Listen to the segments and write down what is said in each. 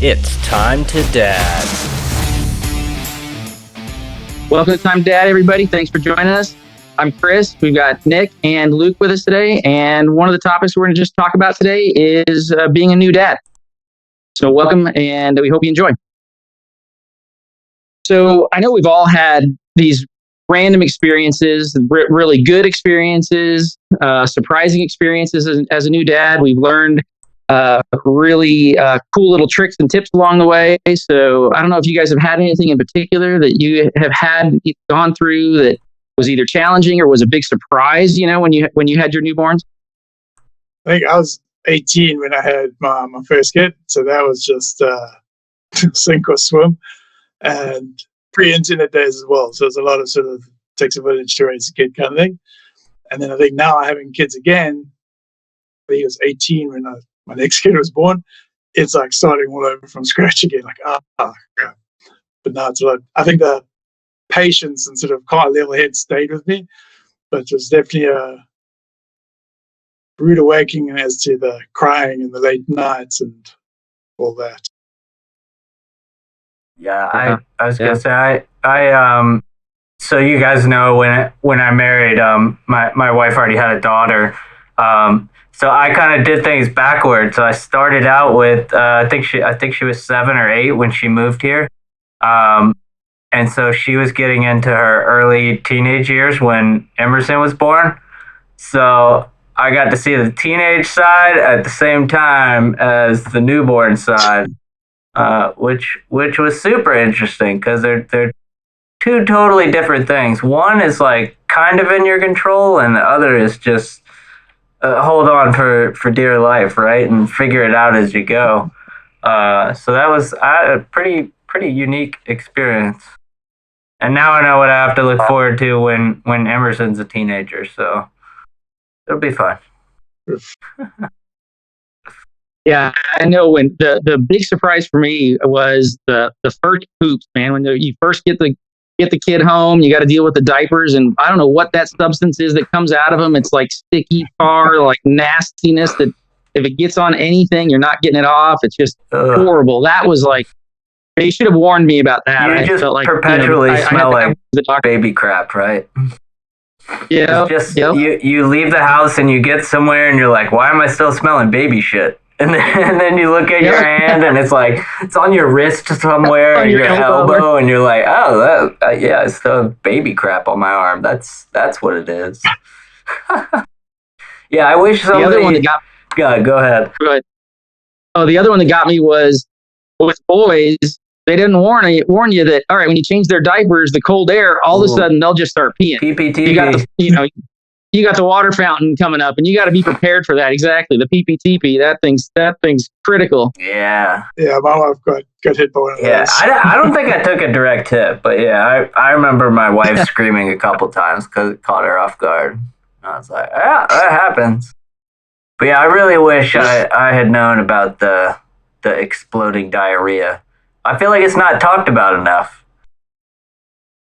It's time to dad. Welcome to Time to Dad, everybody. Thanks for joining us. I'm Chris. We've got Nick and Luke with us today. And one of the topics we're going to just talk about today is being a new dad. So welcome, and we hope you enjoy. So I know we've all had these random experiences, really good experiences, surprising experiences as a new dad. We've learned really cool little tricks and tips along the way. So I don't know if you guys have had anything in particular that you have gone through that was either challenging or was a big surprise, when you had your newborns. I think I was 18 when I had my first kid, so that was just sink or swim, and pre-internet days as well. So there's a lot of sort of takes a village to raise a kid kind of thing. And then I think now having kids again, I think it was 18 when my next kid was born. It's like starting all over from scratch again. Like crap. But now it's a lot. I think the patience and sort of calm level head stayed with me, but it was definitely a rude awakening as to the crying and the late nights and all that. Yeah, I was gonna say so you guys know when I married, my wife already had a daughter, so I kind of did things backwards. So I started out with I think she was 7 or 8 when she moved here, and so she was getting into her early teenage years when Emerson was born. So I got to see the teenage side at the same time as the newborn side, which was super interesting because they're two totally different things. One is like kind of in your control, and the other is just hold on for dear life, right, and figure it out as you go. So that was a pretty unique experience. And now I know what I have to look forward to when Emerson's a teenager. So it'll be fun. Yeah, I know when the big surprise for me was the first poops, man. When you first get the kid home, you got to deal with the diapers, and I don't know what that substance is that comes out of them. It's like sticky tar, like nastiness that if it gets on anything, you're not getting it off. It's just horrible. That was like, they should have warned me about that. You just felt like, perpetually smell like baby crap, right? Yeah. You leave the house and you get somewhere and you're like, why am I still smelling baby shit? And then you look at your hand and it's like, it's on your wrist somewhere, on your elbow, and you're like, oh, yeah, I still have baby crap on my arm. That's what it is. Yeah, I wish somebody... The other one that got... Yeah, go ahead. Oh, the other one that got me was with boys, they didn't warn you that, all right, when you change their diapers, the cold air, all of a sudden they'll just start peeing. PPTP. You got the water fountain coming up, and you got to be prepared for that. Exactly, the PPTP. That thing's critical. Yeah. Yeah, my wife got hit by one of those. Yeah, I don't think I took a direct hit, but yeah, I remember my wife screaming a couple times because it caught her off guard. I was like, yeah, that happens. But yeah, I really wish I had known about the exploding diarrhea. I feel like it's not talked about enough.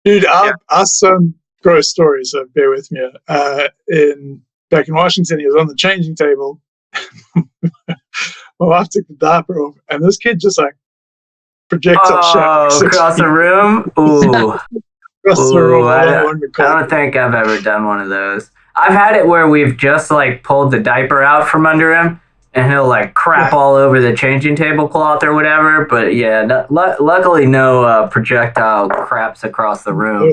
Dude, our son... gross story, so bear with me. Back in Washington, he was on the changing table. My wife took the diaper off, and this kid just like projectile shot across the room. Ooh, across the room. I don't think I've ever done one of those. I've had it where we've just like pulled the diaper out from under him, and he'll like crap all over the changing table cloth or whatever. But yeah, luckily no projectile craps across the room.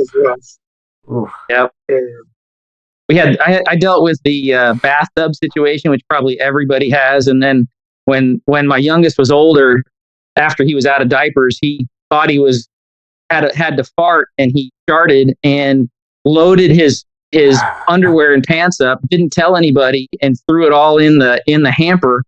Ooh. Yep. I dealt with the bathtub situation, which probably everybody has. And then when my youngest was older, after he was out of diapers, he thought he had to fart, and he farted and loaded his underwear and pants up, didn't tell anybody, and threw it all in the hamper.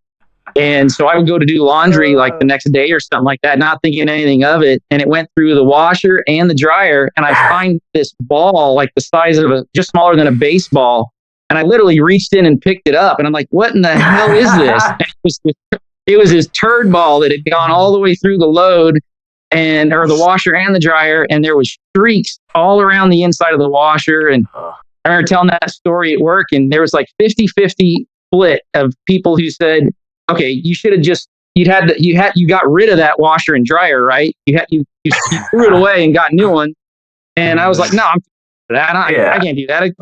And so I would go to do laundry like the next day or something like that, not thinking anything of it. And it went through the washer and the dryer. And I find this ball like the size of just smaller than a baseball. And I literally reached in and picked it up. And I'm like, what in the hell is this? And it was his turd ball that had gone all the way through the load or the washer and the dryer. And there was streaks all around the inside of the washer. And I remember telling that story at work, and there was like 50-50 split of people who said, okay, you should have just you got rid of that washer and dryer, right? You threw it away and got new one. And I was like, no, I'm that. I can't do that.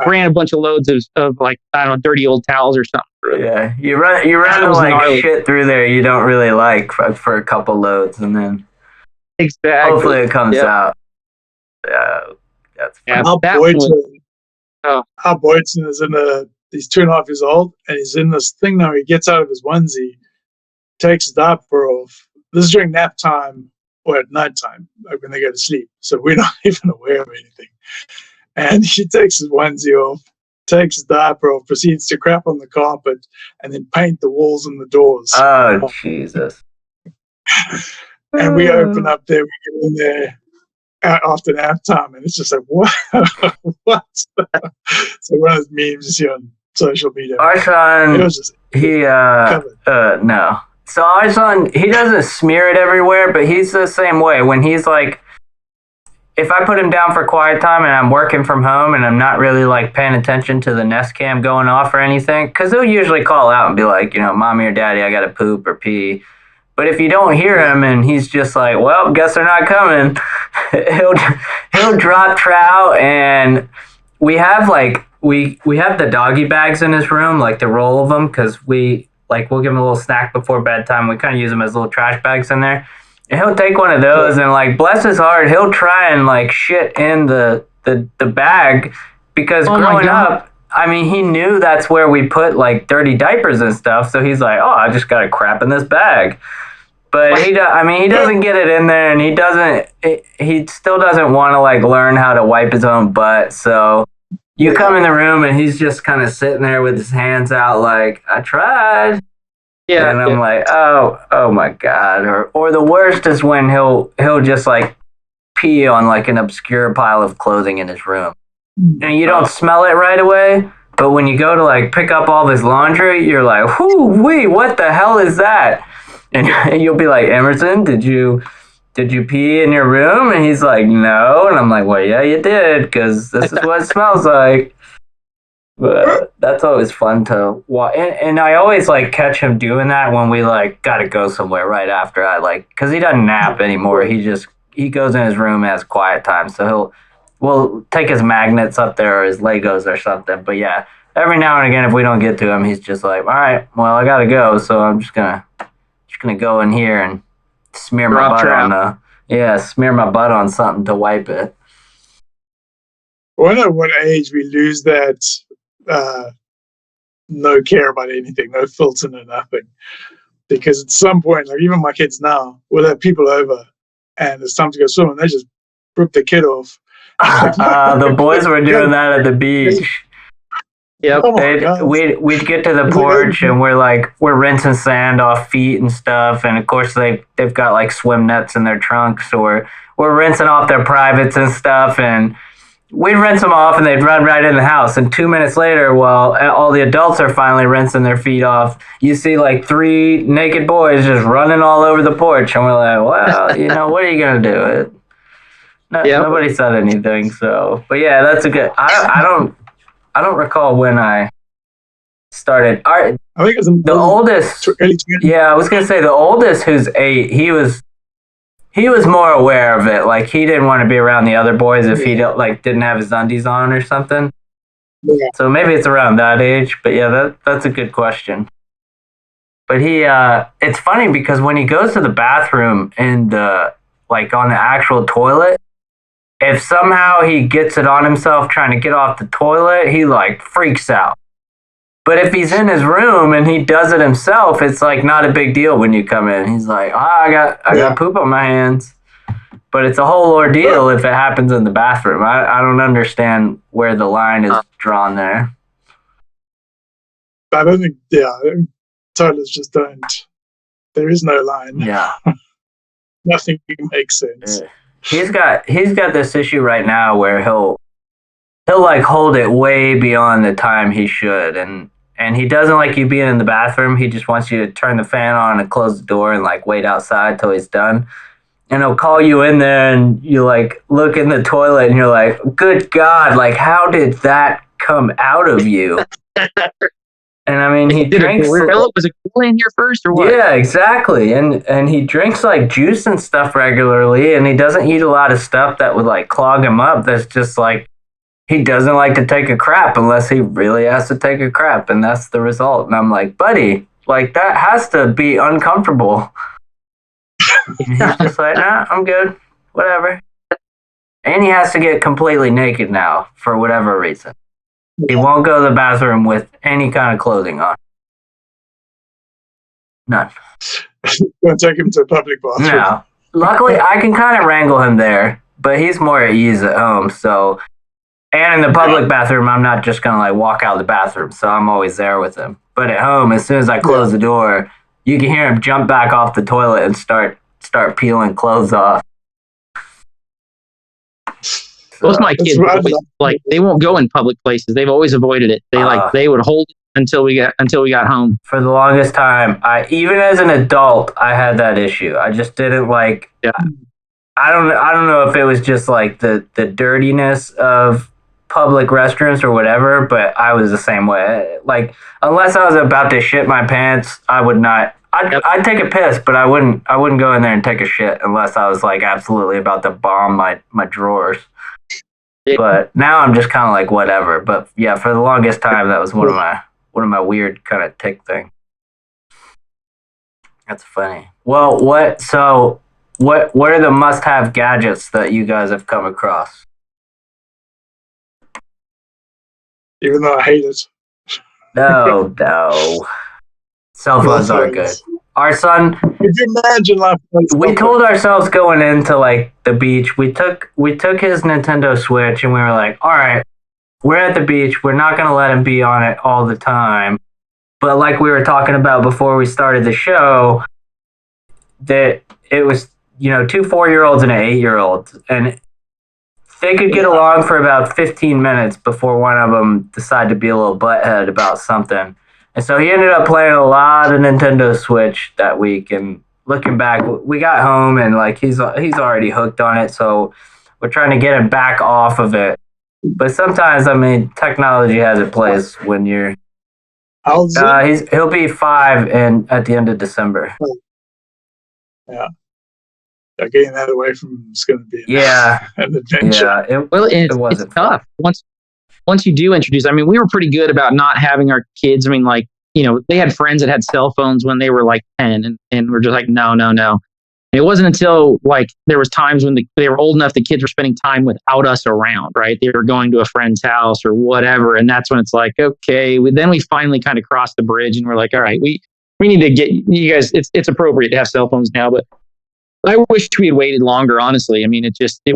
Ran a bunch of loads of like, I don't know, dirty old towels or something. Yeah, you run like shit through there you don't really like for a couple loads, and then exactly hopefully it comes out. Yeah, that's fun. Our Boydson is he's 2.5 years old, and he's in this thing now. He gets out of his onesie, takes his diaper off. This is during nap time or at nighttime, like when they go to sleep. So we're not even aware of anything. And he takes his onesie off, takes his diaper off, proceeds to crap on the carpet, and then paint the walls and the doors. Oh, Jesus. And we open up there, we get in there after nap time, and it's just like, what? What? So one of those memes you see on social media. Our son, no. So our son, he doesn't smear it everywhere, but he's the same way. When he's like, if I put him down for quiet time and I'm working from home and I'm not really like paying attention to the Nest Cam going off or anything, because he'll usually call out and be like, Mommy or Daddy, I got to poop or pee. But if you don't hear him and he's just like, well, guess they're not coming, he'll drop trout. And we have like, we have the doggy bags in his room, like the roll of them, because we'll give him a little snack before bedtime. We kind of use them as little trash bags in there. And he'll take one of those and like, bless his heart, he'll try and like shit in the bag, because growing up, I mean, he knew that's where we put like dirty diapers and stuff. So he's like, oh, I just got to crap in this bag. But he doesn't get it in there, and he still doesn't want to like learn how to wipe his own butt. So you come in the room and he's just kind of sitting there with his hands out like, I tried. Yeah. And I'm like, oh my God. Or the worst is when he'll just like pee on like an obscure pile of clothing in his room. And you don't smell it right away, but when you go to like pick up all of his laundry, you're like, whoo-wee, what the hell is that? And you'll be like, Emerson, did you pee in your room? And he's like, no. And I'm like, well, yeah, you did, because this is what it smells like. But that's always fun to watch. And I always like catch him doing that when we like got to go somewhere right after because he doesn't nap anymore. He goes in his room, has quiet time. So we'll take his magnets up there or his Legos or something. But yeah, every now and again, if we don't get to him, he's just like, all right, well, I got to go. So I'm just going to go in here and smear my butt on something to wipe it. I wonder at what age we lose that no care about anything, no filter, no nothing. Because at some point, like even my kids now, we'll have people over and it's time to go swimming, they just rip the kid off. The boys were doing that at the beach. Yep. We'd get to the porch and we're rinsing sand off feet and stuff, and of course they've got like swim nets in their trunks, or we're rinsing off their privates and stuff, and we'd rinse them off and they'd run right in the house, and 2 minutes later, while all the adults are finally rinsing their feet off, you see like 3 naked boys just running all over the porch, and we're like, well, what are you gonna do? Nobody said anything, so, but yeah, that's a good. I don't recall when I started. I think it was the oldest. Yeah, I was gonna say the oldest, who's 8. He was more aware of it. Like he didn't want to be around the other boys if he didn't have his undies on or something. Yeah. So maybe it's around that age. But yeah, that's a good question. But it's funny because when he goes to the bathroom on the actual toilet, if somehow he gets it on himself trying to get off the toilet, he freaks out. But if he's in his room and he does it himself, it's not a big deal when you come in. He's like, I got poop on my hands. But it's a whole ordeal if it happens in the bathroom. I don't understand where the line is drawn there. I don't think, toilets just don't. There is no line. Yeah. Nothing makes sense. Yeah. He's got this issue right now where he'll hold it way beyond the time he should, and he doesn't like you being in the bathroom. He just wants you to turn the fan on and close the door and wait outside till he's done. And he'll call you in there and you look in the toilet and you're like, good God, how did that come out of you? And I mean, he drinks. Was a gorilla in here first, or what? Yeah, exactly. And he drinks like juice and stuff regularly, and he doesn't eat a lot of stuff that would like clog him up. That's just like he doesn't like to take a crap unless he really has to take a crap, and that's the result. And I'm like, buddy, like that has to be uncomfortable. And he's just like, nah, I'm good, whatever. And he has to get completely naked now for whatever reason. He won't go to the bathroom with any kind of clothing on. None. Don't take him to a public bathroom. No. Luckily, I can kind of wrangle him there, but he's more at ease at home. So, and in the public bathroom, I'm not just gonna like walk out of the bathroom. So I'm always there with him. But at home, as soon as I close the door, you can hear him jump back off the toilet and start peeling clothes off. Most of my kids always, like they won't go in public places. They've always avoided it. They would hold it until we got home. For the longest time, even as an adult, I had that issue. I just didn't like. Yeah. I don't know if it was just like the dirtiness of public restrooms or whatever, but I was the same way. Like unless I was about to shit my pants, I would not. I'd take a piss, but I wouldn't go in there and take a shit unless I was like absolutely about to bomb my drawers. Yeah. But now I'm just kind of like whatever. But yeah, for the longest time, that was one of my weird kind of tick thing. That's funny. Well, what are the must-have gadgets that you guys have come across? Even though I hate it. No. Cell phones are good. Our son, could you imagine we told ourselves going into like the beach, we took his Nintendo Switch and we were like, all right, we're at the beach. We're not going to let him be on it all the time. But like we were talking about before we started the show, that it was, 2 4-year-olds and an 8-year-old. And they could get along for about 15 minutes before one of them decided to be a little butthead about something. And so he ended up playing a lot of Nintendo Switch that week. And looking back, we got home and like he's already hooked on it. So we're trying to get him back off of it. But sometimes, I mean, technology has its place when you're. He'll be 5 at the end of December. Yeah. Getting that away from him is going to be an adventure. Yeah, it's tough. Once you do introduce, I mean, we were pretty good about not having our kids. I mean, like, they had friends that had cell phones when they were like 10 and we're just like, no. It wasn't until like there was times when they were old enough, the kids were spending time without us around, right? They were going to a friend's house or whatever. And that's when it's like, okay, then we finally kind of crossed the bridge and we're like, all right, we need to get you guys, it's appropriate to have cell phones now, but I wish we had waited longer, honestly. I mean,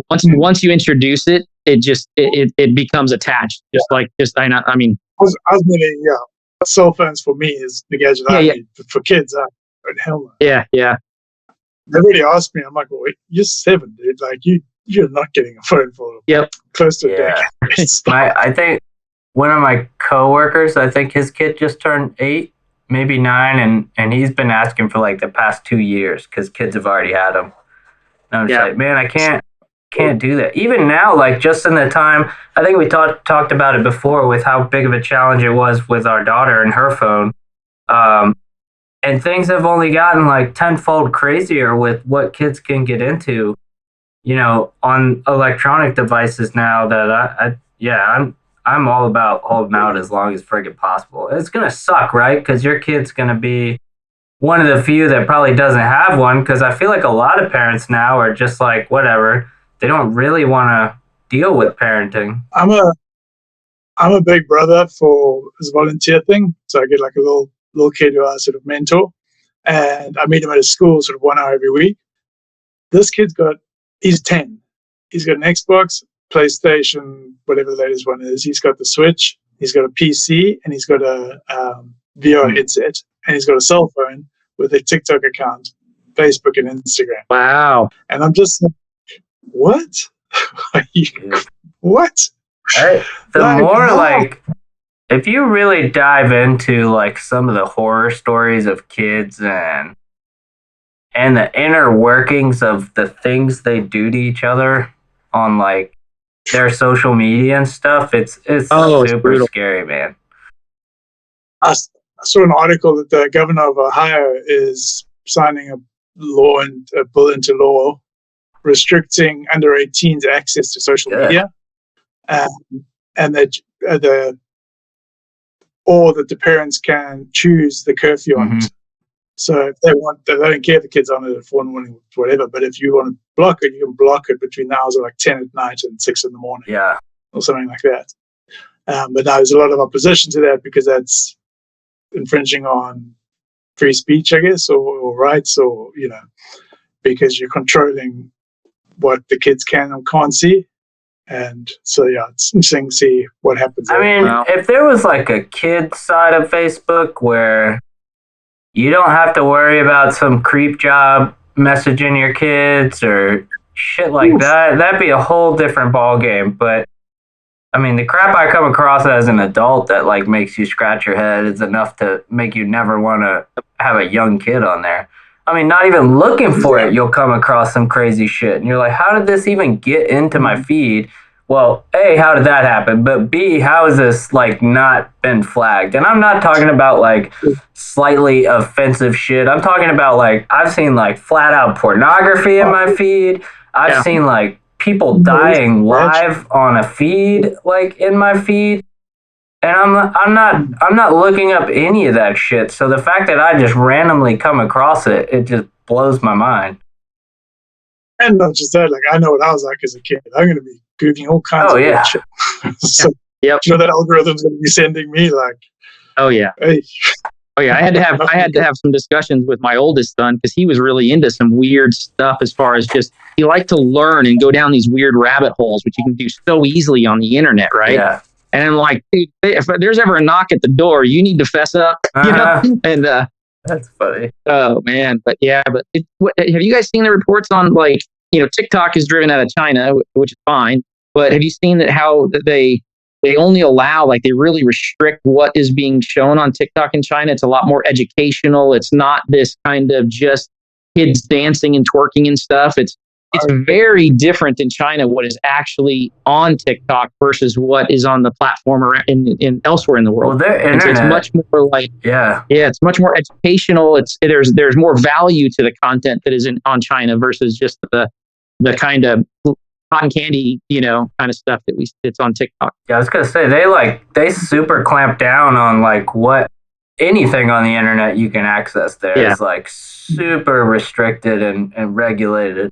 once you introduce it, it becomes attached. I mean, I was meaning, cell phones for me is the gadget I need. But for kids, hell no. Yeah. They really asked me, I'm like, well, wait, you're 7, dude. Like, you're not getting a phone for close to a decade. I think one of my coworkers, I think his kid just turned 8, maybe 9, and he's been asking for like the past 2 years because kids have already had them. And I'm just like, man, I can't do that. Even now, like just in the time, I think we talked about it before with how big of a challenge it was with our daughter and her phone. And things have only gotten like tenfold crazier with what kids can get into, on electronic devices now that I'm all about holding out as long as friggin' possible. It's going to suck, right? Because your kid's going to be one of the few that probably doesn't have one, because I feel like a lot of parents now are just like, whatever. They don't really want to deal with parenting. I'm a big brother for this volunteer thing. So I get like a little kid who I sort of mentor. And I meet him at a school sort of 1 hour every week. This kid's he's 10. He's got an Xbox, PlayStation, whatever the latest one is. He's got the Switch, he's got a PC, and he's got a VR headset, and he's got a cell phone with a TikTok account, Facebook, and Instagram. Wow. And I'm just like, what? What? If you really dive into like some of the horror stories of kids and the inner workings of the things they do to each other on like their social media and stuff, it's super scary, man. I saw an article that the governor of Ohio is signing a bill into law restricting under 18s access to social media, and that that the parents can choose the curfew on it. So if they don't care if the kid's on it at 4 in the morning, whatever. But if you want to block it, you can block it between the hours of like 10 at night and 6 in the morning, or something like that. But now there's a lot of opposition to that because that's infringing on free speech, I guess, or rights, or because you're controlling what the kids can and can't see. And so it's interesting to see what happens. I mean, if there was like a kid side of Facebook where you don't have to worry about some creep job messaging your kids or shit like that, that'd be a whole different ball game. But I mean, the crap I come across as an adult that like makes you scratch your head is enough to make you never want to have a young kid on there. I mean, not even looking for it, you'll come across some crazy shit. And you're like, how did this even get into my feed? Well, A, how did that happen? But B, how has this like not been flagged? And I'm not talking about like slightly offensive shit. I'm talking about like, I've seen like flat out pornography in my feed. I've seen like people dying live on a feed, like in my feed. And I'm not looking up any of that shit. So the fact that I just randomly come across it, it just blows my mind. And not just that, like I know what I was like as a kid. I'm going to be Googling all kinds of weird shit. So that algorithm's going to be sending me like, hey. I had to have some discussions with my oldest son because he was really into some weird stuff as far as just he liked to learn and go down these weird rabbit holes, which you can do so easily on the internet, right? Yeah. And I'm like, dude, if there's ever a knock at the door, you need to fess up, And that's funny. Oh man, but have you guys seen the reports on like TikTok is driven out of China, which is fine, but have you seen that how they only allow they really restrict what is being shown on TikTok in China? It's a lot more educational. It's not this kind of just kids dancing and twerking and stuff. It's very different in China what is actually on TikTok versus what is on the platform or in elsewhere in the world. Well, their internet, it's much more it's much more educational. There's more value to the content that is on China versus just the kind of cotton candy, kind of stuff that's on TikTok. Yeah, I was gonna say they super clamp down on what anything on the internet you can access there is super restricted and regulated.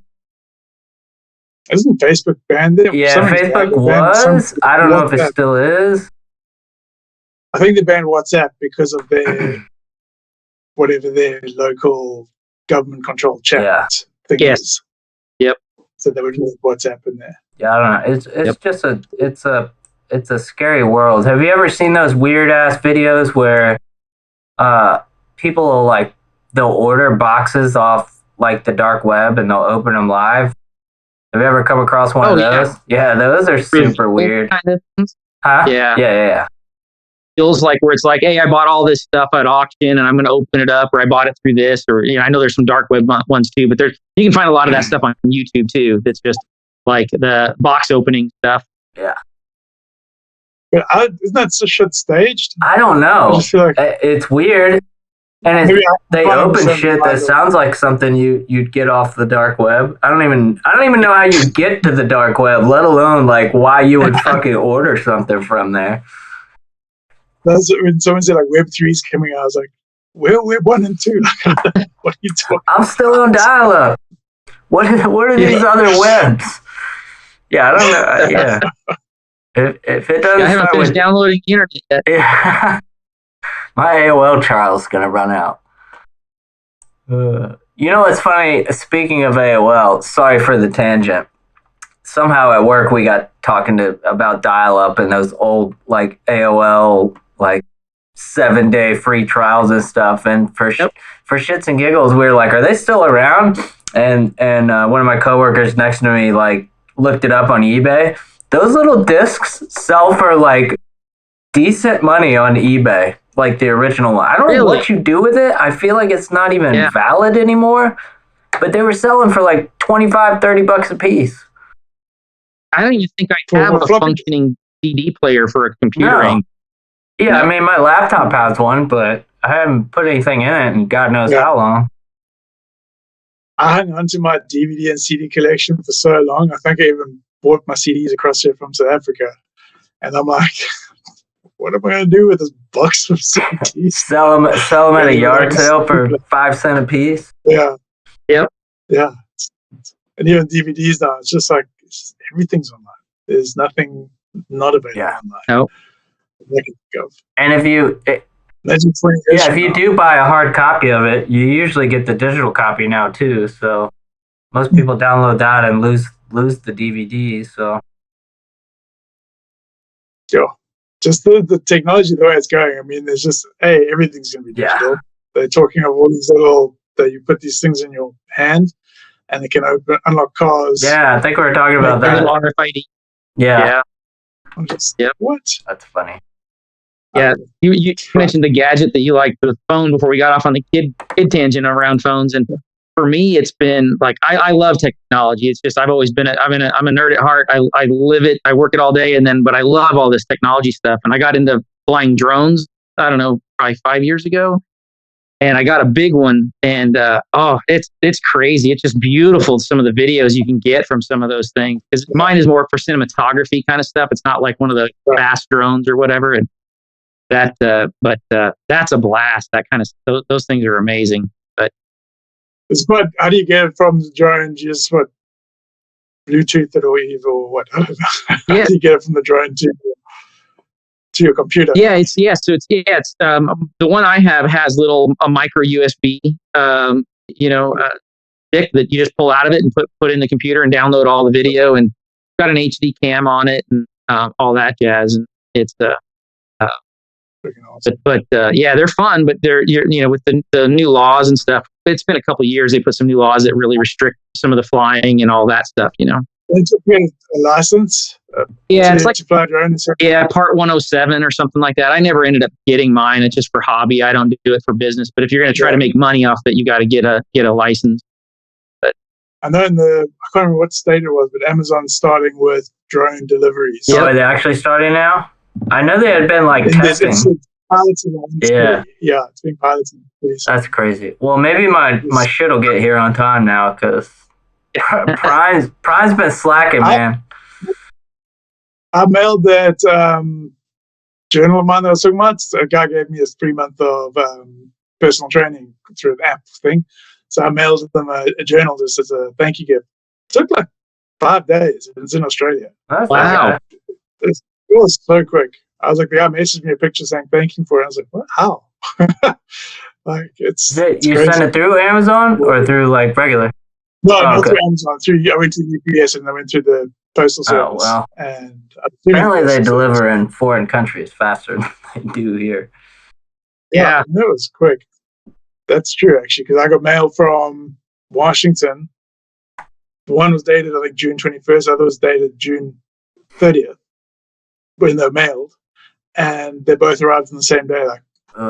Isn't Facebook banned it? Yeah, Facebook was. I don't know if it still is. I think they banned WhatsApp because of their whatever their local government controlled chat thing is. Yep. So they would move WhatsApp in there. Yeah, I don't know. It's just it's a scary world. Have you ever seen those weird ass videos where people will they'll order boxes off the dark web and they'll open them live? Have you ever come across one of those? Yeah, those are super weird. Kind of things. Huh? Yeah. Feels like where it's hey, I bought all this stuff at auction and I'm going to open it up, or I bought it through this, or I know there's some dark web ones too, but you can find a lot of that stuff on YouTube too. That's just the box opening stuff. Yeah. But isn't that shit staged? I don't know. I just feel it's weird. And they open shit that sounds like something you'd get off the dark web. I don't even know how you get to the dark web, let alone why you would fucking order something from there. That's when someone said Web3 is coming out. I was like, we're Web 1 and 2. What are you talking? I'm still on dial-up. What are these other webs? Yeah, I don't know. Yeah, if it doesn't, I haven't finished downloading the internet yet. Yeah. My AOL trial's going to run out. You know what's funny? Speaking of AOL, sorry for the tangent. Somehow at work we got talking about dial-up and those old AOL 7-day free trials and stuff. And for shits and giggles, we were like, "Are they still around?" And one of my coworkers next to me looked it up on eBay. Those little discs sell for decent money on eBay. The original one. I don't know what you do with it. I feel like it's not even valid anymore. But they were selling for $25-$30 a piece. I don't even think I have a functioning CD player for a computer. Yeah, I mean, my laptop has one, but I haven't put anything in it in God knows how long. I hung on to my DVD and CD collection for so long. I think I even bought my CDs across here from South Africa. And I'm like, what am I going to do with this box of CDs? Sell them at a yard sale for 5 cents a piece. Yeah. Yep. Yeah. And even DVDs now, it's just like everything's online. There's nothing not available online. Nope. And if you do buy a hard copy of it, you usually get the digital copy now too. So most people download that and lose the DVD. So sure, just the technology, the way it's going. I mean, there's just everything's going to be digital. Yeah. They're talking of all these little that you put these things in your hand, and it can unlock cars. Yeah, I think we were talking about that. RFID. Yeah. I'm just, Yep. What? That's funny. Yeah, you mentioned the gadget that you liked, the phone, before we got off on the kid tangent around phones. And for me, it's been like I love technology. It's just I've always been I'm a nerd at heart. I live it. I work it all day, but I love all this technology stuff. And I got into flying drones. I don't know, probably 5 years ago, and I got a big one. And it's crazy. It's just beautiful. Some of the videos you can get from some of those things. Because mine is more for cinematography kind of stuff. It's not like one of the fast drones or whatever. And that's a blast. That kind of those things are amazing. But it's what? How do you get it from the drone? Just what? Bluetooth it or what? I don't know. Yeah. How do you get it from the drone to your computer? Yeah, it's the one I have has a micro USB stick that you just pull out of it and put in the computer and download all the video, and got an HD cam on it and all that jazz. And it's But they're fun. But they're with the new laws and stuff. It's been a couple of years. They put some new laws that really restrict some of the flying and all that stuff. They took a license. It's like to fly drones. Part 107 or something like that. I never ended up getting mine. It's just for hobby. I don't do it for business. But if you're going to try to make money off it, you got to get a license. But I know I can't remember what state it was, but Amazon's starting with drone deliveries. So are they actually starting now? I know they had been testing. It's pilots in the Yeah, it's being piloted. That's crazy. Well, maybe my shit will get here on time now because Prime's been slacking, man. I mailed that journal of mine that I was talking about. A guy gave me a 3-month of personal training through an app thing. So I mailed them a journal just as a thank you gift. It took like 5 days. It's in Australia. Wow. It was so quick. I was like, the guy messaged me a picture saying thank you for it. I was like, what? How? It's you crazy. send it through Amazon or through regular? No, not through Amazon. I went to UPS and I went through the postal service. Oh, well. And apparently they deliver in foreign countries faster than they do here. Yeah, it was quick. That's true, actually, because I got mail from Washington. One was dated, I think, June 21st. The other was dated June 30th when they were mailed. And they both arrived on the same day,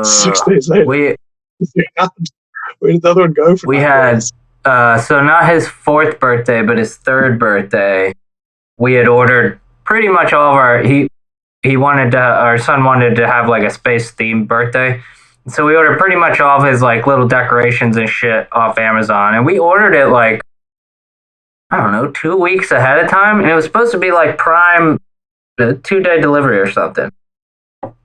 6 days later. Where did the other one go from? We had, so not his 4th birthday, but his 3rd birthday. We had ordered pretty much all of our son wanted to have a space-themed birthday. So we ordered pretty much all of his little decorations and shit off Amazon. And we ordered it I don't know, 2 weeks ahead of time. And it was supposed to be Prime, the 2-day delivery or something.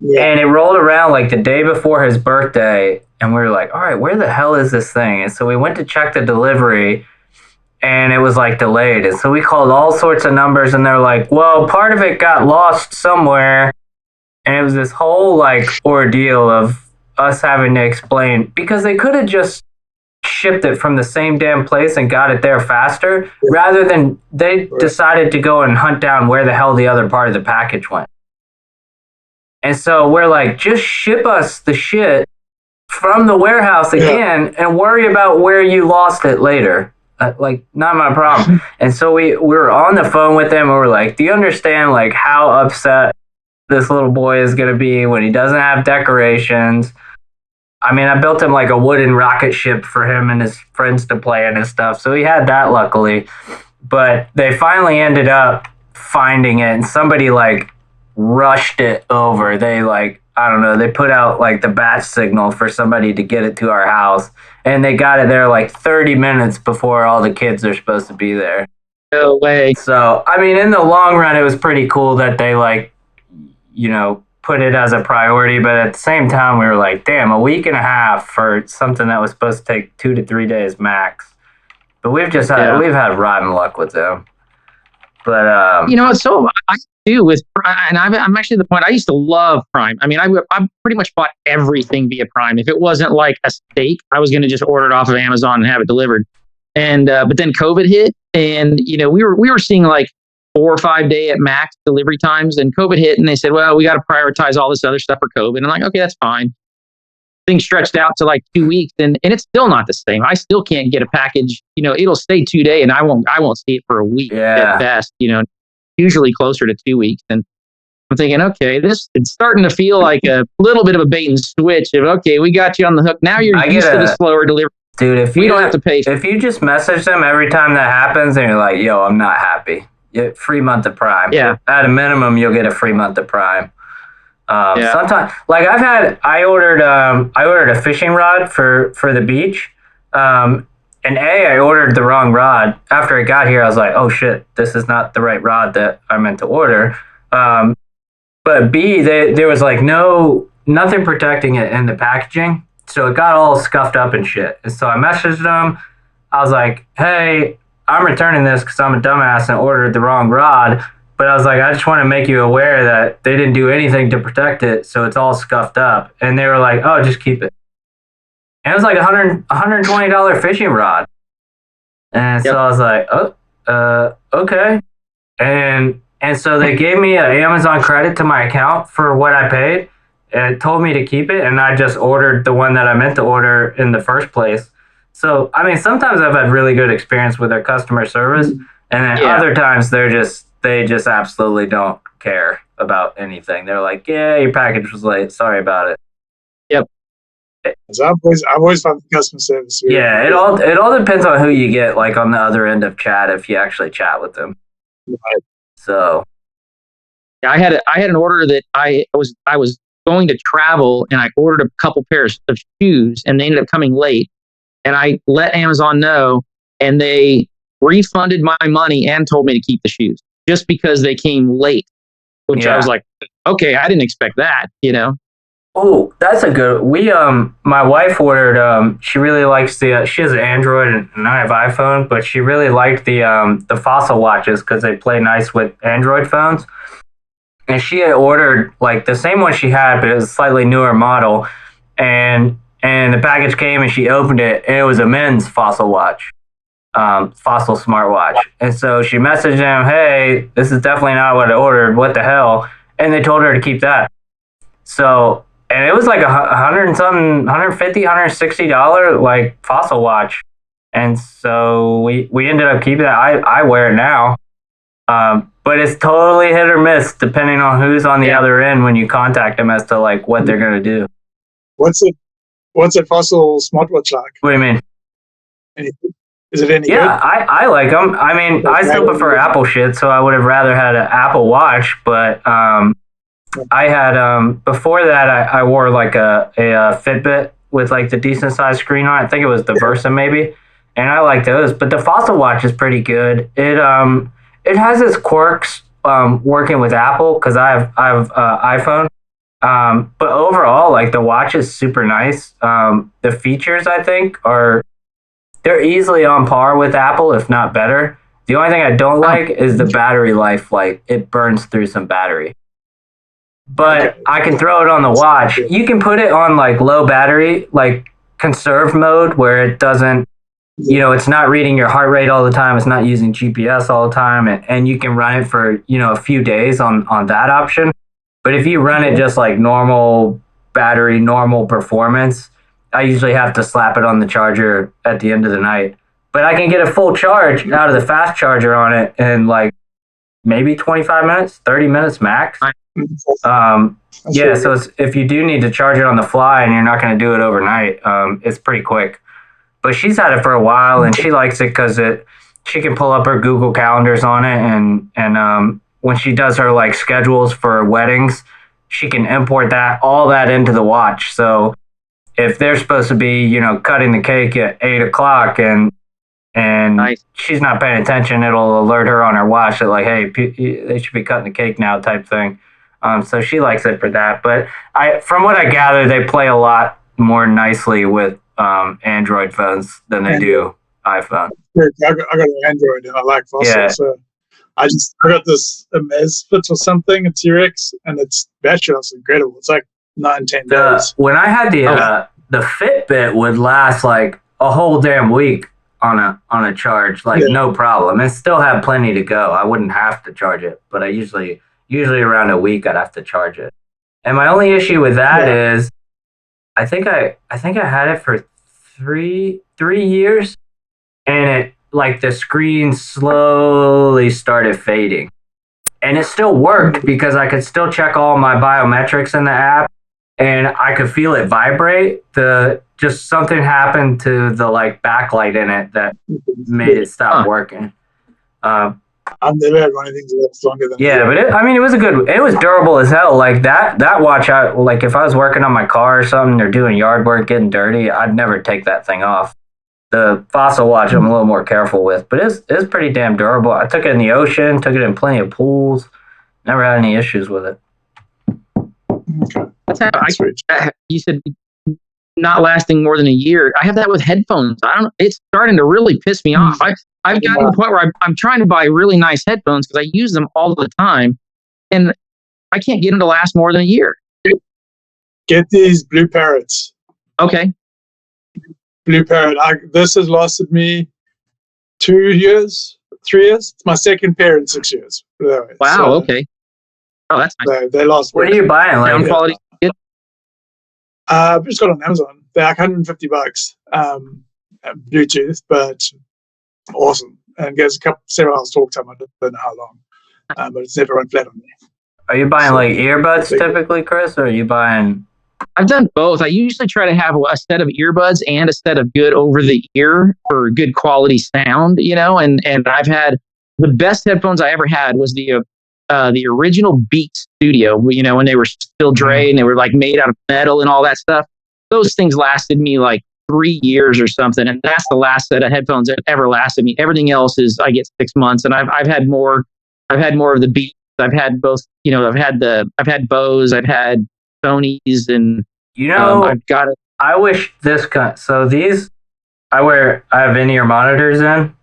Yeah. And it rolled around the day before his birthday. And we were like, all right, where the hell is this thing? And so we went to check the delivery and it was delayed. And so we called all sorts of numbers and they're like, well, part of it got lost somewhere. And it was this whole ordeal of us having to explain, because they could have just shipped it from the same damn place and got it there faster, rather than they decided to go and hunt down where the hell the other part of the package went. And so we're like, just ship us the shit from the warehouse again and worry about where you lost it later. Not my problem. And so we were on the phone with them and we're like, do you understand how upset this little boy is going to be when he doesn't have decorations? I mean, I built him a wooden rocket ship for him and his friends to play in and stuff. So he had that, luckily. But they finally ended up finding it, and somebody rushed it over. They I don't know, they put out like the bat signal for somebody to get it to our house, and they got it there like 30 minutes before all the kids are supposed to be there. No way. So, I mean, in the long run, it was pretty cool that they like, you know, put it as a priority. But at the same time, we were like, damn, a week and a half for something that was supposed to take 2 to 3 days max. But we've had rotten luck with them. But you know, so I do with, and I'm actually at the point. I used to love Prime. I mean, I pretty much bought everything via Prime. If it wasn't like a steak, I was going to just order it off of Amazon and have it delivered. And but then COVID hit, and you know, we were seeing like 4 or 5 day at max delivery times, and COVID hit, and they said, well, we got to prioritize all this other stuff for COVID. And I'm like, okay, that's fine. Things stretched out to like 2 weeks, and it's still not the same. I still can't get a package. You know, it'll stay 2 days, and I won't see it for a week at best. You know, usually closer to 2 weeks. And I'm thinking, okay, it's starting to feel like a little bit of a bait and switch of, okay, we got you on the hook. Now you're used to the slower delivery. Dude, if we don't have to pay. If you just message them every time that happens, and you're like, "Yo, I'm not happy," free month of Prime. Yeah. At a minimum, you'll get a free month of Prime. Sometimes, like I ordered a fishing rod for the beach, and I ordered the wrong rod. After it got here, I was like, "Oh shit, this is not the right rod that I meant to order." But B, there was like nothing protecting it in the packaging. So it got all scuffed up and shit. And so I messaged them. I was like, hey, I'm returning this because I'm a dumbass and ordered the wrong rod. But I was like, I just want to make you aware that they didn't do anything to protect it. So it's all scuffed up. And they were like, oh, just keep it. And it was like $120 fishing rod. And so I was like, okay. And so they gave me an Amazon credit to my account for what I paid. It told me to keep it, and I just ordered the one that I meant to order in the first place. So, I mean, sometimes I've had really good experience with their customer service, and then other times they just absolutely don't care about anything. They're like, yeah, your package was late. Sorry about it. Yep. So I've always found the customer service. Really it all depends on who you get, like on the other end of chat, if you actually chat with them. Right. So, I had an order that I was going to travel, and I ordered a couple pairs of shoes, and they ended up coming late, and I let Amazon know, and they refunded my money and told me to keep the shoes just because they came late, which I was like, okay, I didn't expect that, you know. Oh, that's a good. My wife ordered. She really likes she has an Android and I have iPhone, but she really liked the Fossil watches because they play nice with Android phones. And she had ordered like the same one she had, but it was a slightly newer model. And the package came, and she opened it, and it was a men's Fossil watch, Fossil smartwatch. And so she messaged them, "Hey, this is definitely not what I ordered. What the hell?" And they told her to keep that. So, and it was like $150, $160 like Fossil watch. And so we ended up keeping that. I wear it now. But it's totally hit or miss depending on who's on the other end when you contact them as to like what they're gonna do. What's a Fossil smartwatch like? What do you mean? Is it any good? Yeah, I like them. I mean, I still prefer Apple shit, so I would have rather had an Apple Watch. But I had before that I wore like a Fitbit with like the decent sized screen on it. I think it was the Versa maybe, and I like those. But the Fossil watch is pretty good. It has its quirks working with Apple because I have iPhone. But overall, like the watch is super nice. The features I think they're easily on par with Apple, if not better. The only thing I don't like is the battery life. Like it burns through some battery. But I can throw it on the watch. You can put it on like low battery, like conserve mode, where it doesn't. It's not reading your heart rate all the time. It's not using GPS all the time. And you can run it for, a few days on that option. But if you run it just like normal battery, normal performance, I usually have to slap it on the charger at the end of the night. But I can get a full charge out of the fast charger on it in like maybe 25 minutes, 30 minutes max. So if you do need to charge it on the fly and you're not going to do it overnight, it's pretty quick. But she's had it for a while, and she likes it because she can pull up her Google calendars on it, and when she does her like schedules for weddings, she can import all that into the watch. So if they're supposed to be, cutting the cake at 8 o'clock and Nice. she's not paying attention, it'll alert her on her watch that like, hey, they should be cutting the cake now type thing. So she likes it for that. But from what I gather, they play a lot more nicely with Android phones than they do iPhone. I got an Android and I like Fossil, Yeah. so I got this Amazfit or something, a T-Rex, and its battery life is incredible. It's like 9-10 days. When I had the Fitbit would last like a whole damn week on a charge, like no problem. It still had plenty to go. I wouldn't have to charge it, but I usually around a week I'd have to charge it. And my only issue with that is I think I had it for three years, and it like the screen slowly started fading. And it still worked because I could still check all my biometrics in the app and I could feel it vibrate. Just something happened to the like backlight in it that made it stop working. I've never had one of these that's longer than But it was durable as hell. Like that watch, like if I was working on my car or something or doing yard work, getting dirty, I'd never take that thing off. The Fossil watch I'm a little more careful with, but it's pretty damn durable. I took it in the ocean, took it in plenty of pools, never had any issues with it. Okay. That's how you said not lasting more than a year. I have that with headphones. I don't know. It's starting to really piss me off. I've gotten to the point where I'm trying to buy really nice headphones because I use them all the time, and I can't get them to last more than a year. Get these Blue Parrots. Okay. Blue Parrot. This has lasted me 2 years, 3 years. It's my second pair in 6 years. Wow. Okay. Oh, that's nice. They last. What are you buying? Sound quality. Good. I've just got on Amazon. They're like $150. Bluetooth, but awesome. And there's several hours talk time. I don't know how long, but it's never run flat on me. Are you buying like earbuds typically, Chris, or are you buying? I've done both. I usually try to have a set of earbuds and a set of good over the ear for good quality sound, and I've had the best headphones I ever had was the original Beats Studio, when they were still Dre and they were like made out of metal and all that stuff. Those things lasted me like 3 years or something, and that's the last set of headphones that ever lasted me. Everything else is I get 6 months, and I've had more of the Beats. I've had both. I've had Bose. I've had Sony's, and I've got it. I wish so these I have in-ear monitors in.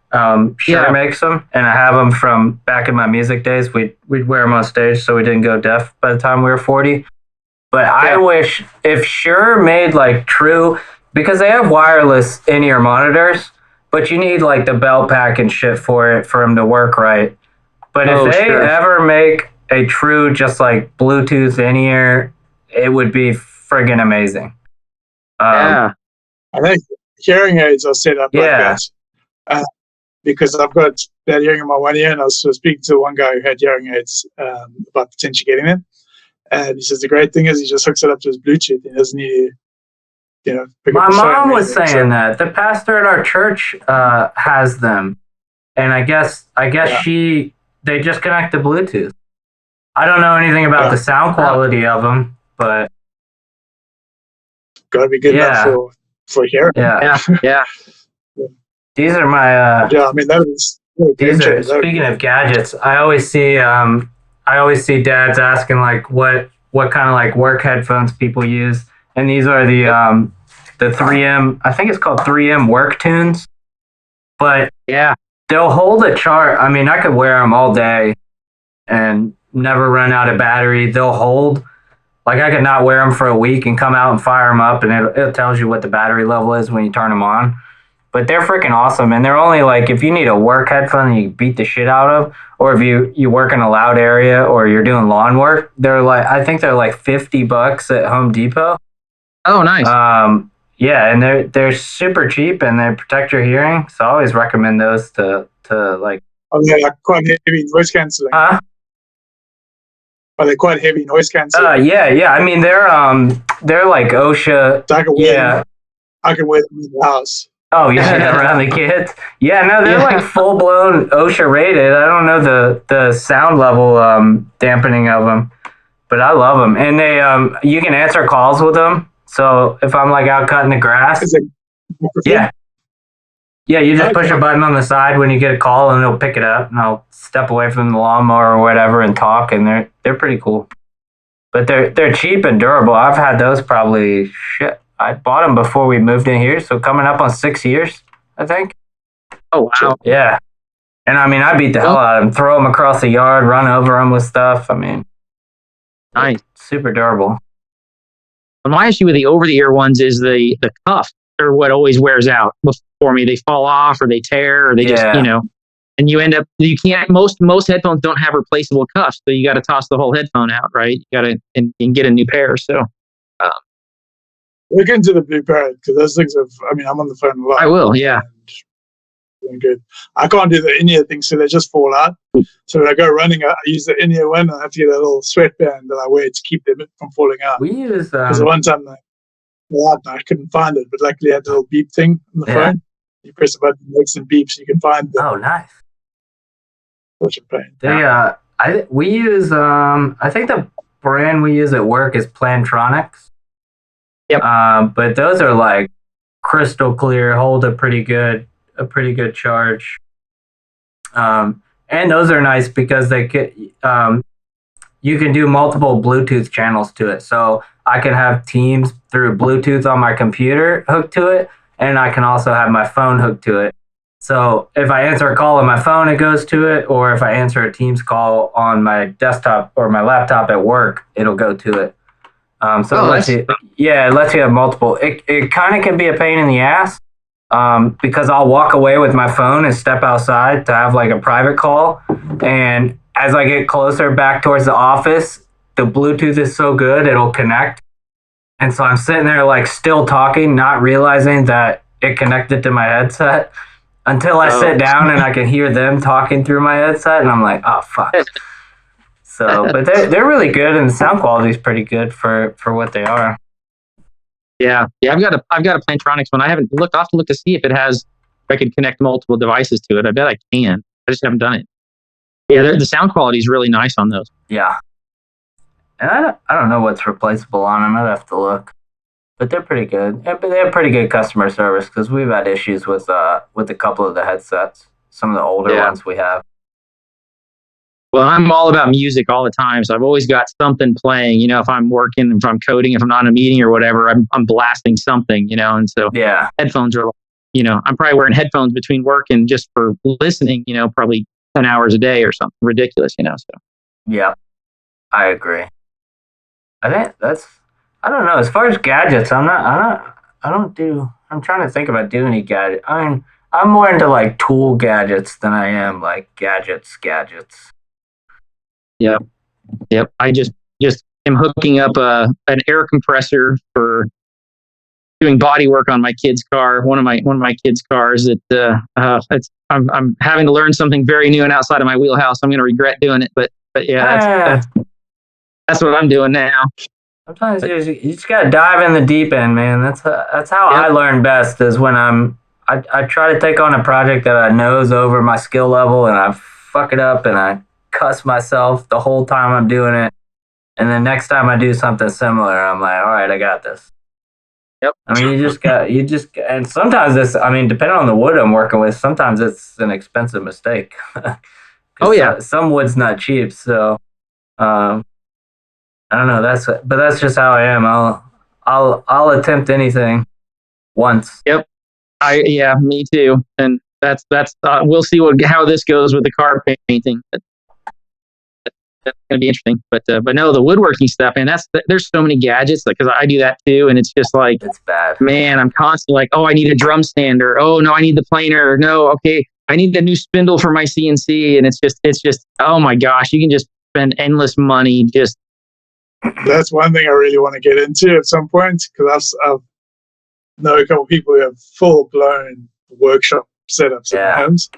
Shure makes them, and I have them from back in my music days. We'd wear them on stage so we didn't go deaf by the time we were 40. But I wish if Shure made like true, because they have wireless in-ear monitors, but you need like the belt pack and shit for them to work right. But if they ever make a true just like Bluetooth in-ear, it would be friggin' amazing. I think hearing aids are set up like that. Because I've got bad hearing in my one ear, and I was speaking to one guy who had hearing aids about potentially getting them. And he says the great thing is he just hooks it up to his Bluetooth. He doesn't need to, pick up the phone. My mom was saying that. The pastor at our church has them. And I guess they just connect to Bluetooth. I don't know anything about the sound quality of them, but got to be good enough for hearing. Yeah. These are my. I mean, that was. Speaking of gadgets, I always see dads asking like what kind of like work headphones people use, and these are the 3M. I think it's called 3M Work Tunes, but they'll hold a chart. I mean, I could wear them all day and never run out of battery. They'll hold. Like I could not wear them for a week and come out and fire them up, and it tells you what the battery level is when you turn them on. But they're freaking awesome, and they're only like if you need a work headphone that you beat the shit out of, or if you work in a loud area or you're doing lawn work, I think they're like $50 at Home Depot. Oh, nice. And they're super cheap and they protect your hearing, so I always recommend those to like. Oh, they're quite heavy noise cancelling. Are they quite heavy noise cancelling? Yeah. I mean, they're like OSHA. So I can wear them in the house. Oh, yeah, around the kids. Yeah, no, they're like full blown OSHA rated. I don't know the sound level dampening of them, but I love them, and they you can answer calls with them. So if I'm like out cutting the grass, Is it yeah, yeah, you just push a button on the side when you get a call, and it'll pick it up, and I'll step away from the lawnmower or whatever and talk, and they're pretty cool. But they're cheap and durable. I've had those probably shit. I bought them before we moved in here, so coming up on 6 years, I think. Oh wow. Yeah, and I mean, I beat the hell out of them, throw them across the yard, run over them with stuff. I mean, Nice. super durable. But my issue with the over-the-ear ones is the cuff are what always wears out before me. They fall off or they tear or they just, Yeah. and you end up, you can't, most headphones don't have replaceable cuffs. So you got to toss the whole headphone out, right? You got to, and get a new pair. So look into the Blue Parrot because those things have. I mean, I'm on the phone a lot. I will, yeah. Doing good. I can't do the in-ear thing, so they just fall out. So when I go running, I use the in-ear one. I have to get a little sweatband that I wear to keep them from falling out. We use Because the one time I couldn't find it, but luckily I had a little beep thing on the Yeah. phone. You press a button, it makes some beeps. You can find them. oh, nice. Such a pain. We use I think the brand we use at work is Plantronics. Yep. But those are like crystal clear, hold a pretty good charge. And those are nice because they get you can do multiple Bluetooth channels to it. So I can have Teams through Bluetooth on my computer hooked to it, and I can also have my phone hooked to it. So if I answer a call on my phone, it goes to it, or if I answer a Teams call on my desktop or my laptop at work, it'll go to it. So it lets you have multiple. It kind of can be a pain in the ass because I'll walk away with my phone and step outside to have like a private call, and as I get closer back towards the office, the Bluetooth is so good it'll connect, and so I'm sitting there like still talking, not realizing that it connected to my headset until I sit down and I can hear them talking through my headset, and I'm like, oh fuck. So, but they're really good, and the sound quality is pretty good for what they are. Yeah. I've got a Plantronics one. I haven't looked. I'll have to look to see if I could connect multiple devices to it. I bet I can. I just haven't done it. Yeah, the sound quality is really nice on those. Yeah. And I don't know what's replaceable on them. I'd have to look. But they're pretty good. Yeah, but they have pretty good customer service because we've had issues with a couple of the headsets, some of the older ones we have. Well, I'm all about music all the time, so I've always got something playing. If I'm working, if I'm coding, if I'm not in a meeting or whatever, I'm blasting something. And so Yeah. headphones are, I'm probably wearing headphones between work and just for listening. Probably 10 hours a day or something ridiculous. So Yeah. I agree. I think I don't know. As far as gadgets, I'm trying to think about doing any gadget. I'm more into like tool gadgets than I am like gadgets. Yep. I just am hooking up an air compressor for doing body work on my kid's car. One of my kids' cars. I'm having to learn something very new and outside of my wheelhouse. I'm going to regret doing it, but yeah, that's what I'm doing now. Sometimes you just gotta dive in the deep end, man. That's how I learn best. Is when I try to take on a project that I know is over my skill level, and I fuck it up, and I cuss myself the whole time I'm doing it. And then next time I do something similar, I'm like, all right, I got this. Yep. I mean, and sometimes depending on the wood I'm working with, sometimes it's an expensive mistake. Oh yeah, some wood's not cheap, so I don't know. That's just how I am. I'll attempt anything once. Yep. Me too. And that's we'll see how this goes with the car painting. That's going to be interesting. But no, the woodworking stuff, and there's so many gadgets because I do that too, and it's just like it's bad. Man, I'm constantly like, oh, I need a drum stander. Oh no, I need the planer. No, okay, I need a new spindle for my CNC, and it's just oh my gosh, you can just spend endless money just. That's one thing I really want to get into at some point because I've know a couple of people who have full blown workshop setups in their homes.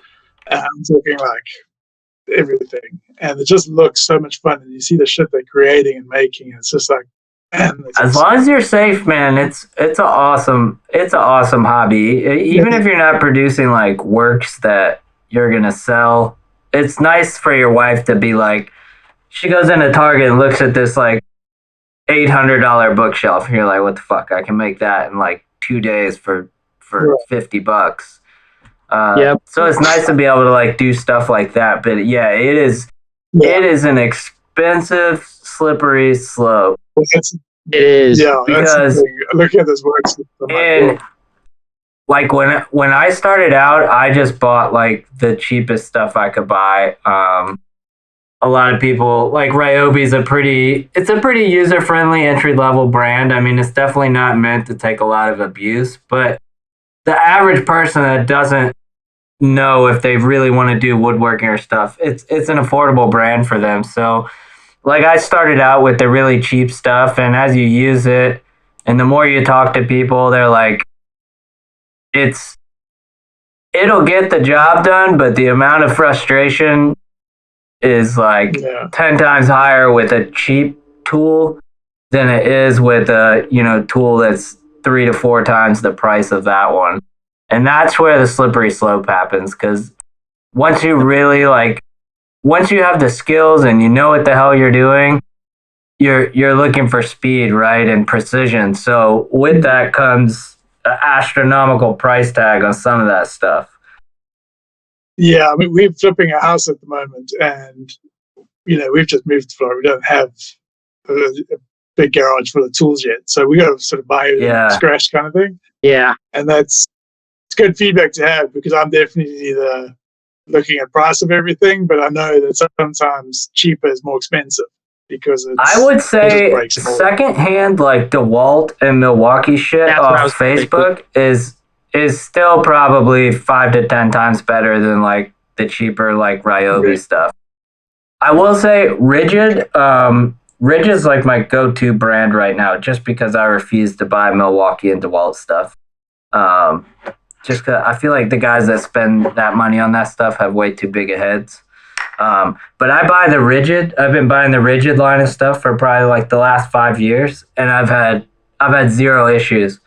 And I'm talking like everything, and it just looks so much fun. And you see the shit they're creating and making, and it's just like, man. As long as you're safe, man, it's an awesome hobby. Even if you're not producing like works that you're gonna sell, it's nice for your wife to be like, she goes into Target and looks at this like $800 bookshelf, and you're like, what the fuck? I can make that in like 2 days for $50. Yep. So it's nice to be able to like do stuff like that. But yeah, it is an expensive, slippery slope. That's, It is. yeah, that's the Because thing. Looking at this work system, and like when I started out, I just bought like the cheapest stuff I could buy. A lot of people like Ryobi is a pretty user friendly entry level brand. I mean, it's definitely not meant to take a lot of abuse, but the average person that doesn't know if they really want to do woodworking or stuff, it's an affordable brand for them. So like I started out with the really cheap stuff, and as you use it and the more you talk to people, they're like, it'll get the job done, but the amount of frustration is like 10 times higher with a cheap tool than it is with a tool that's 3 to 4 times the price of that one. And that's where the slippery slope happens, because once you have the skills and you know what the hell you're doing, you're looking for speed, right, and precision. So with that comes an astronomical price tag on some of that stuff. yeah, I mean, we're flipping a house at the moment, and we've just moved to Florida. We don't have a big garage full of tools yet, so we got to sort of buy it from scratch kind of thing. Yeah. And it's good feedback to have, because I'm definitely looking at price of everything, but I know that sometimes cheaper is more expensive because I would say secondhand like DeWalt and Milwaukee shit off Facebook is still probably 5 to 10 times better than like the cheaper like Ryobi stuff. I will say Rigid. Rigid's like my go-to brand right now, just because I refuse to buy Milwaukee and DeWalt stuff. Just cause I feel like the guys that spend that money on that stuff have way too big of heads. But I buy the Rigid. I've been buying the Rigid line of stuff for probably like the last 5 years, and I've had 0 issues.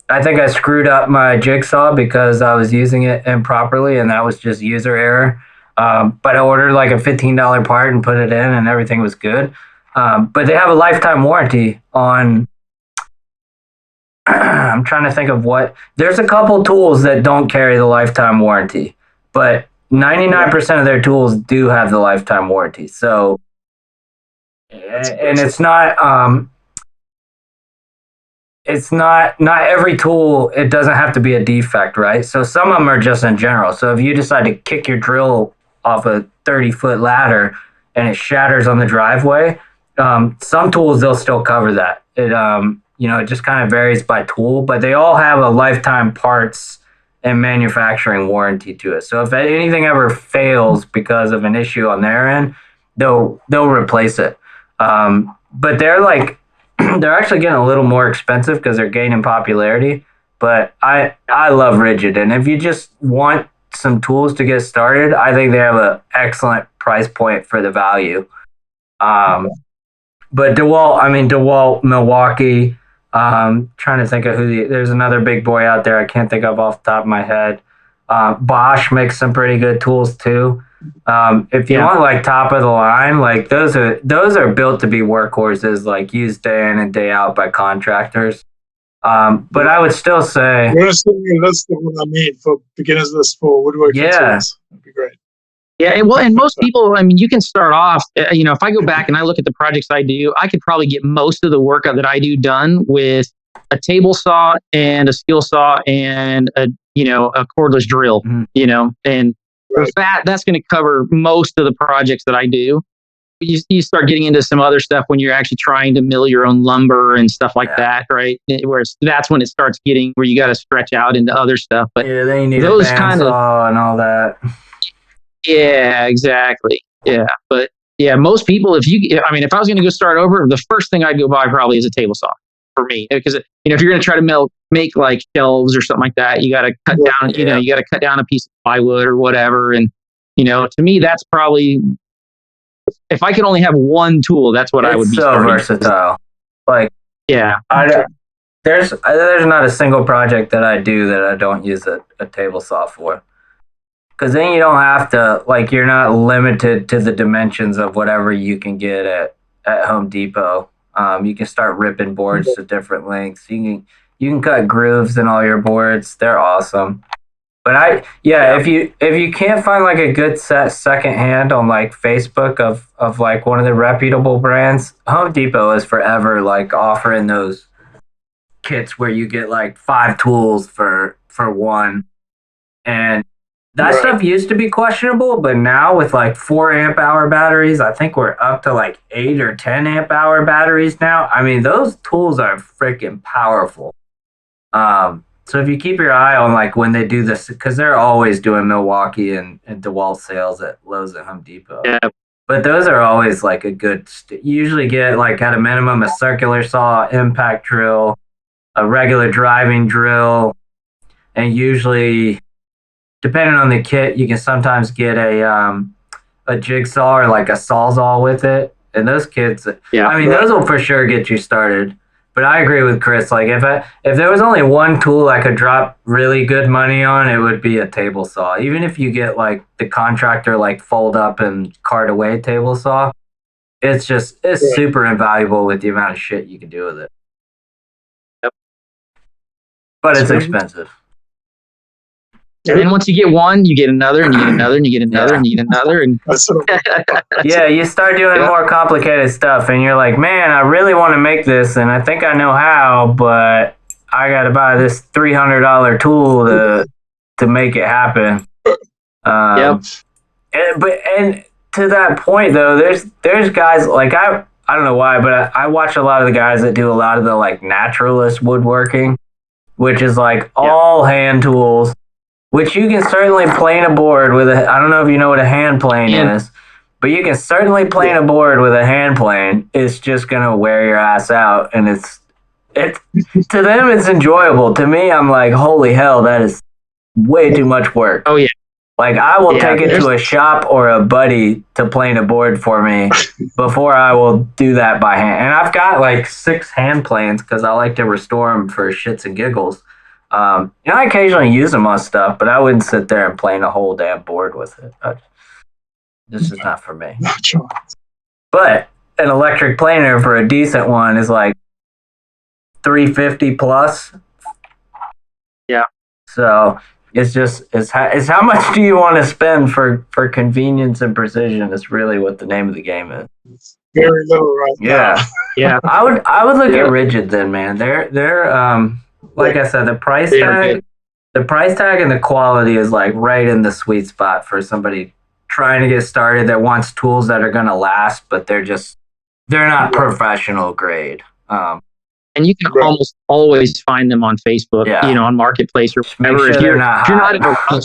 I think I screwed up my jigsaw because I was using it improperly, and that was just user error. But I ordered like a $15 part and put it in, and everything was good. But they have a lifetime warranty on. I'm trying to think of what. There's a couple tools that don't carry the lifetime warranty, but 99% of their tools do have the lifetime warranty. So, and it's not. It's not every tool. It doesn't have to be a defect, right? So some of them are just in general. So if you decide to kick your drill off a 30-foot ladder and it shatters on the driveway, some tools they'll still cover that. It just kind of varies by tool, but they all have a lifetime parts and manufacturing warranty to it. So if anything ever fails because of an issue on their end, they'll replace it. But they're like they're actually getting a little more expensive because they're gaining popularity. But I love Rigid, and if you just want some tools to get started, I think they have an excellent price point for the value. But DeWalt, Milwaukee. Trying to think of there's another big boy out there I can't think of off the top of my head. Bosch makes some pretty good tools too. If you want like top of the line, like those are built to be workhorses, like used day in and day out by contractors. But I would still say, we're sending a list of what I need for beginners list for woodworking tools. That'd be great. Yeah, and most people, I mean, you can start off, if I go back and I look at the projects I do, I could probably get most of the work that I do done with a table saw and a skill saw and a cordless drill, and that's going to cover most of the projects that I do. You start getting into some other stuff when you're actually trying to mill your own lumber and stuff like that, right? That's when it starts getting where you got to stretch out into other stuff. But then you need those a bandsaw and all that. Yeah, exactly. Yeah, but most people, if I was going to go start over, the first thing I'd go buy probably is a table saw for me, because if you're going to try to make like shelves or something like that, you got to cut down. You got to cut down a piece of plywood or whatever, and to me that's probably, if I could only have one tool, that's what I would be. So versatile. Like there's not a single project that I do that I don't use a table saw for. because then you don't have to, like, you're not limited to the dimensions of whatever you can get at Home Depot. You can start ripping boards to different lengths. You can cut grooves in all your boards. They're awesome. But if you can't find like a good set secondhand on like Facebook of like one of the reputable brands, Home Depot is forever like offering those kits where you get like 5 tools for one. And that stuff used to be questionable, but now with like 4 amp hour batteries, I think we're up to like 8 or 10 amp hour batteries now. I mean, those tools are freaking powerful. So if you keep your eye on like when they do this, because they're always doing Milwaukee and DeWalt sales at Lowe's and Home Depot. Yeah. But those are always like a good, you usually get like at a minimum a circular saw, impact drill, a regular driving drill, and usually, depending on the kit, you can sometimes get a jigsaw or like a sawzall with it. And those kits, those will for sure get you started. But I agree with Chris. Like if there was only one tool I could drop really good money on, it would be a table saw. Even if you get like the contractor like fold up and cart away table saw, it's super invaluable with the amount of shit you can do with it. Yep. But it's expensive. And then once you get one, you get another, and you get another, and you get another, and you get another, and you start doing more complicated stuff, and you're like, man, I really want to make this, and I think I know how, but I got to buy this $300 tool to make it happen. And to that point though, there's guys like I don't know why, but I watch a lot of the guys that do a lot of the like naturalist woodworking, which is like all hand tools. Which you can certainly plane a board with I don't know if you know what a hand plane is, but you can certainly plane a board with a hand plane. It's just going to wear your ass out. And it's to them, it's enjoyable. To me, I'm like, holy hell, that is way too much work. Oh, yeah. Like, I will take it to a shop or a buddy to plane a board for me before I will do that by hand. And I've got like 6 hand planes because I like to restore them for shits and giggles. I occasionally use them on stuff, but I wouldn't sit there and plane a whole damn board with it. This is not for me. But an electric planer for a decent one is like $350 plus. Yeah. So it's how much do you want to spend for convenience and precision? Is really what the name of the game is. It's very little right now. Yeah. I would look at Rigid then, man. They're like I said, the price tag and the quality is like right in the sweet spot for somebody trying to get started that wants tools that are going to last, but they're not professional grade. And you can almost always find them on Facebook, on Marketplace or whatever. If you're not in a rush.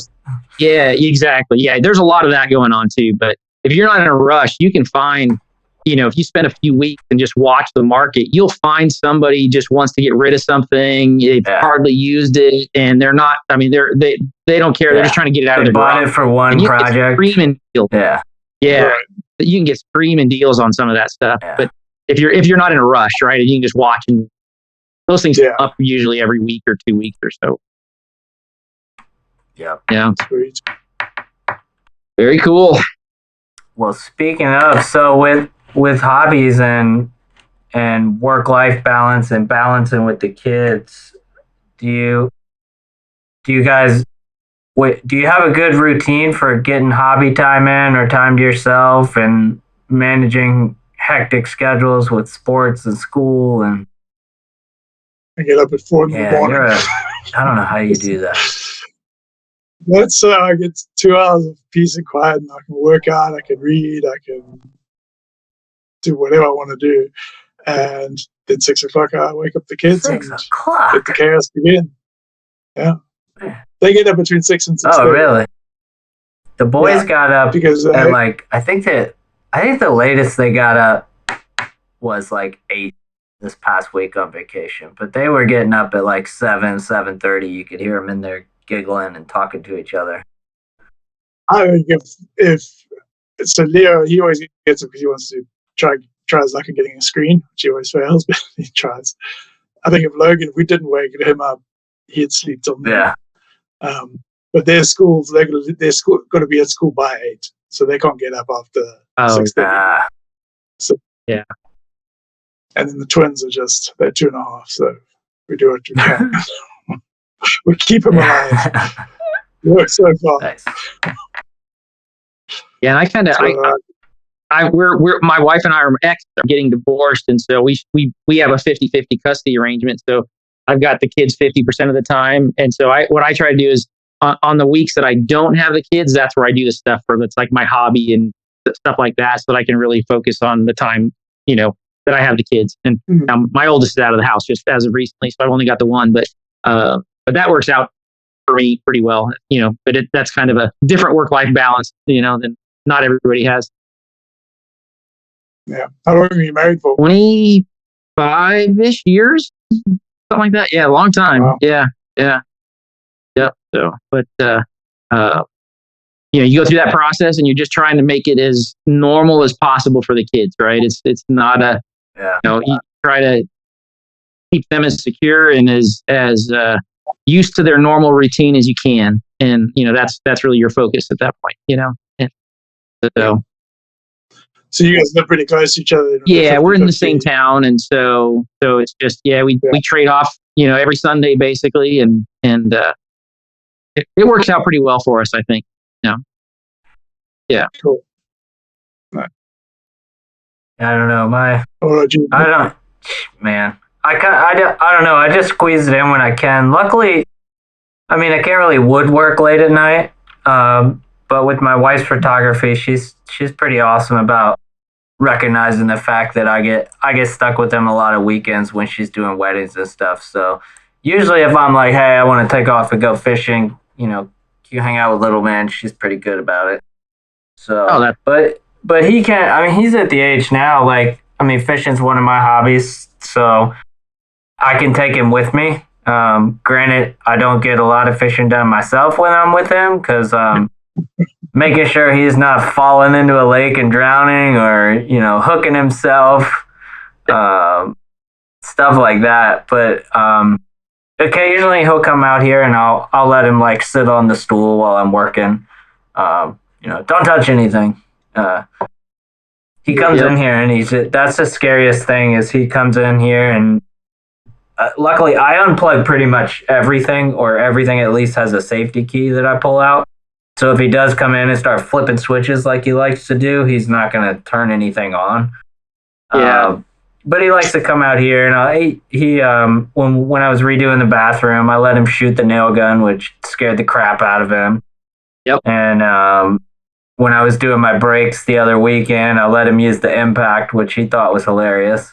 Yeah, exactly. Yeah, there's a lot of that going on too. But if you're not in a rush, you can find, if you spend a few weeks and just watch the market, you'll find somebody just wants to get rid of something. They've hardly used it, and they're not. I mean, they don't care. They're just trying to get it out of their bought garage. it for one project. Screaming deals. Yeah. Right. You can get screaming deals on some of that stuff. Yeah. But if you're not in a rush, right, you can just watch, and those things up usually every week or 2 weeks or so. Yeah. Sweet. Very cool. Well, speaking of, so with hobbies and work-life balance and balancing with the kids, do you guys do you have a good routine for getting hobby time in or time to yourself and managing hectic schedules with sports and school? And I get up at 4 in the morning. I don't know how you do that. That's I get 2 hours of peace and quiet, and I can work out, I can read, I can do whatever I want to do. And then 6 o'clock, I wake up the kids and let the chaos begin. Yeah. They get up between 6 and 6. Oh, really? The boys got up because at I think the latest they got up was like 8 this past week on vacation. But they were getting up at like 7:30. You could hear them in there giggling and talking to each other. I think if so, Leo, he always gets up because he wants to try his luck at getting a screen, which he always fails, but he tries. I think if we didn't wake him up, he'd sleep till noon. Yeah. but their got to be at school by 8, so they can't get up after 6:30. So yeah. And then the twins are they're 2.5, so we do what we can. We keep them alive. It works so far. Nice. Yeah, and I kind of, my wife and I are getting divorced, and so we have a 50-50 custody arrangement. So I've got the kids 50% of the time, and so what I try to do is on the weeks that I don't have the kids, that's where I do the stuff that's like my hobby and stuff like that, so that I can really focus on the time, that I have the kids. And my oldest is out of the house just as of recently, so I've only got the one, but that works out for me pretty well, but that's kind of a different work-life balance, than not everybody has. Yeah. How long were you married for? 25-ish years, something like that. Yeah, a long time. Wow. Yeah. So, but you go through that process, and you're just trying to make it as normal as possible for the kids, right? It's not you try to keep them as secure and as used to their normal routine as you can, and that's really your focus at that point, And so you guys live pretty close to each other. Yeah, we're in the same town, and so it's just we trade off, every Sunday basically, and it works out pretty well for us, I think. Yeah. Cool. Right. I don't know. Man. I don't know. I just squeeze it in when I can. Luckily, I can't really woodwork late at night. But with my wife's photography, she's pretty awesome about recognizing the fact that I get stuck with them a lot of weekends when she's doing weddings and stuff. So usually if I'm like, hey, I want to take off and go fishing, you hang out with little man, she's pretty good about it. So, but he can't. He's at the age now. Fishing's one of my hobbies, so I can take him with me. Granted, I don't get a lot of fishing done myself when I'm with him because making sure he's not falling into a lake and drowning or hooking himself, stuff like that. But occasionally he'll come out here and I'll let him sit on the stool while I'm working. Don't touch anything. He comes in here and that's the scariest thing is he comes in here and luckily I unplug pretty much everything, or everything at least has a safety key that I pull out. So if he does come in and start flipping switches like he likes to do, he's not going to turn anything on. Yeah. But he likes to come out here, and when I was redoing the bathroom, I let him shoot the nail gun, which scared the crap out of him. Yep. And when I was doing my breaks the other weekend, I let him use the impact, which he thought was hilarious.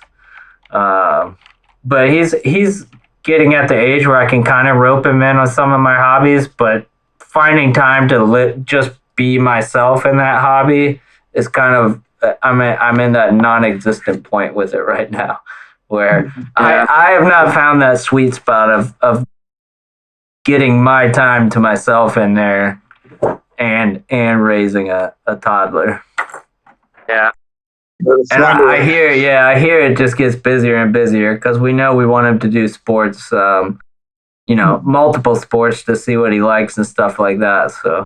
But he's getting at the age where I can kind of rope him in on some of my hobbies, but finding time to just be myself in that hobby is kind of, I'm in that non-existent point with it right now, where I have not found that sweet spot of getting my time to myself in there and raising a toddler. Yeah. And I hear it just gets busier and busier because we know we want him to do sports, multiple sports to see what he likes and stuff like that. So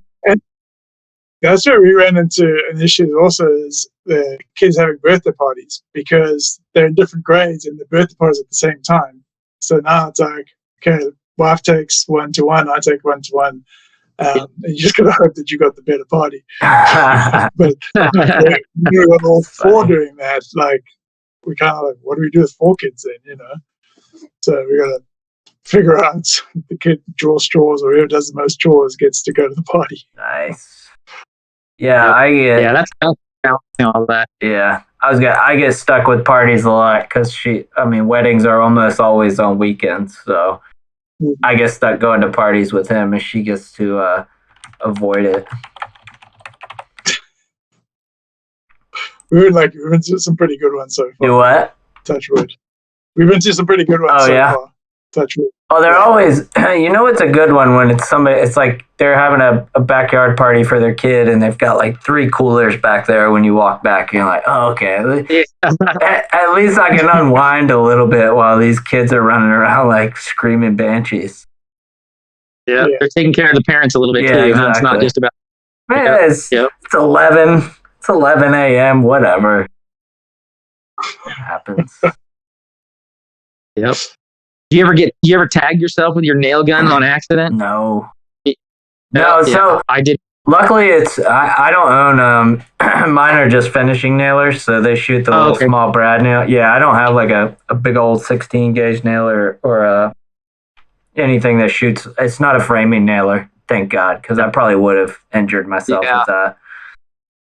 that's where we ran into an issue also is the kids having birthday parties because they're in different grades and the birthday parties at the same time. So now it's like, okay, wife takes 1-to-1, I take 1-to-1. And you just gotta hope that you got the better party. But we were all four doing that. We kind of what do we do with 4 kids then? So we gotta figure out the kid draws straws, or whoever does the most chores gets to go to the party. Nice. Yeah, I get. Yeah, that's all that. Yeah, I get stuck with parties a lot because weddings are almost always on weekends, so. I get stuck going to parties with him, and she gets to avoid it. We've been to some pretty good ones so far. Do what? Touch wood. We've been to some pretty good ones so far. Touch wood. Oh, they're always. It's a good one when it's somebody. It's like they're having a backyard party for their kid, and they've got 3 coolers back there. When you walk back, you're like, oh, okay. At least I can unwind a little bit while these kids are running around like screaming banshees. Yeah, Yeah. they're taking care of the parents a little bit Yeah, too. Huh? It's not exactly. just about. Man, it's Yep. it's 11. It's 11 a.m. Whatever. It happens. Yep. Do you ever tag yourself with your nail gun on accident? No. Yeah, No, so I did. luckily I don't own mine are just finishing nailers, so they shoot the Oh, little okay. small brad nail. Yeah, I don't have like a big old 16 gauge nailer or anything that shoots. It's not a framing nailer, thank God, because I probably would have injured myself Yeah. with that.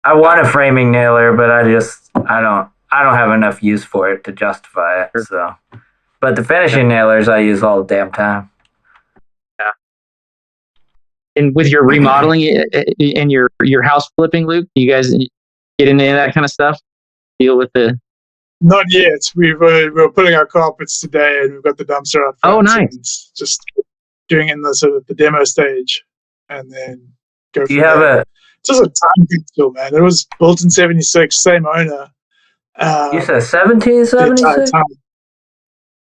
I want a framing nailer, but I don't have enough use for it to justify it. Sure. So, but the finishing nailers I use all the damn time. And with your remodeling and your house flipping, Luke, you guys get into that kind of stuff? Deal with the. Not yet. We're putting our carpets today, and we've got the dumpster out front. Oh, nice. And just doing in the sort of the demo stage, and then go. Do you have there. a? It's just a time capsule, man. It was built in '76, same owner. You said the entire 1776? time.